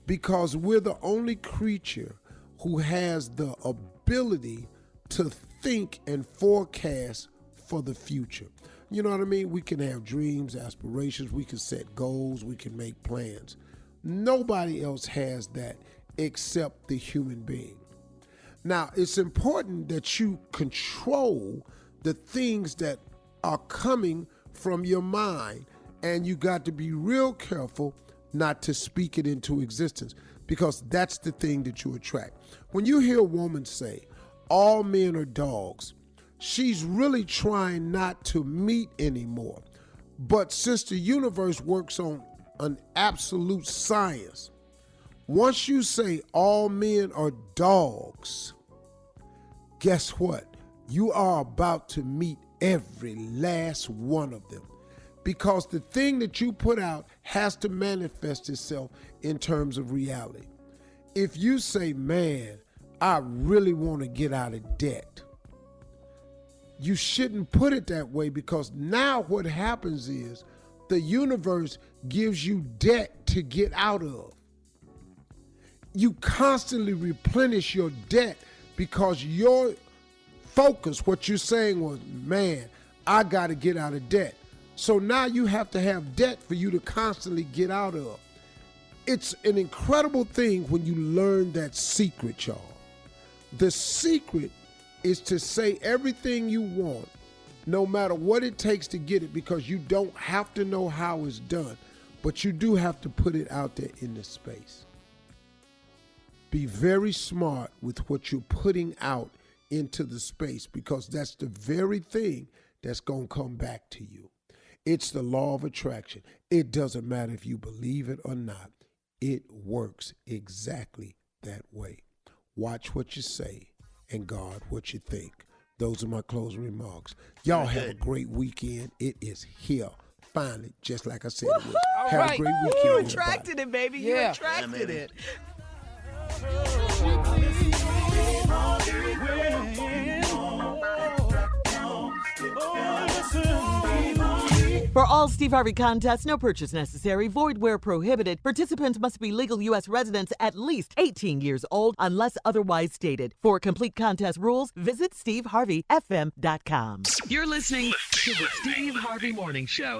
because we're the only creature who has the ability to think and forecast for the future. You know what I mean? We can have dreams, aspirations, we can set goals, we can make plans. Nobody else has that except the human being. Now, it's important that you control the things that are coming from your mind, and you got to be real careful not to speak it into existence, because that's the thing that you attract. When you hear a woman say, all men are dogs, she's really trying not to meet anymore. But since the universe works on an absolute science, once you say all men are dogs, guess what? You are about to meet every last one of them, because the thing that you put out has to manifest itself in terms of reality. If you say, man, I really want to get out of debt, you shouldn't put it that way, because now what happens is the universe gives you debt to get out of. You constantly replenish your debt because your focus, what you're saying was, man, I got to get out of debt. So now you have to have debt for you to constantly get out of. It's an incredible thing when you learn that secret, y'all. The secret is to say everything you want, no matter what it takes to get it, because you don't have to know how it's done, but you do have to put it out there in the space. Be very smart with what you're putting out into the space, because that's the very thing that's going to come back to you. It's the law of attraction. It doesn't matter if you believe it or not. It works exactly that way. Watch what you say and guard what you think. Those are my closing remarks. Y'all have a great weekend. It is here. Finally, just like I said it was. Have a great weekend. You attracted it, baby. You Yeah. attracted it. For all Steve Harvey contests, no purchase necessary, void where prohibited. Participants must be legal U.S. residents at least 18 years old unless otherwise stated. For complete contest rules, visit steveharveyfm.com. You're listening to the Steve Harvey Morning Show.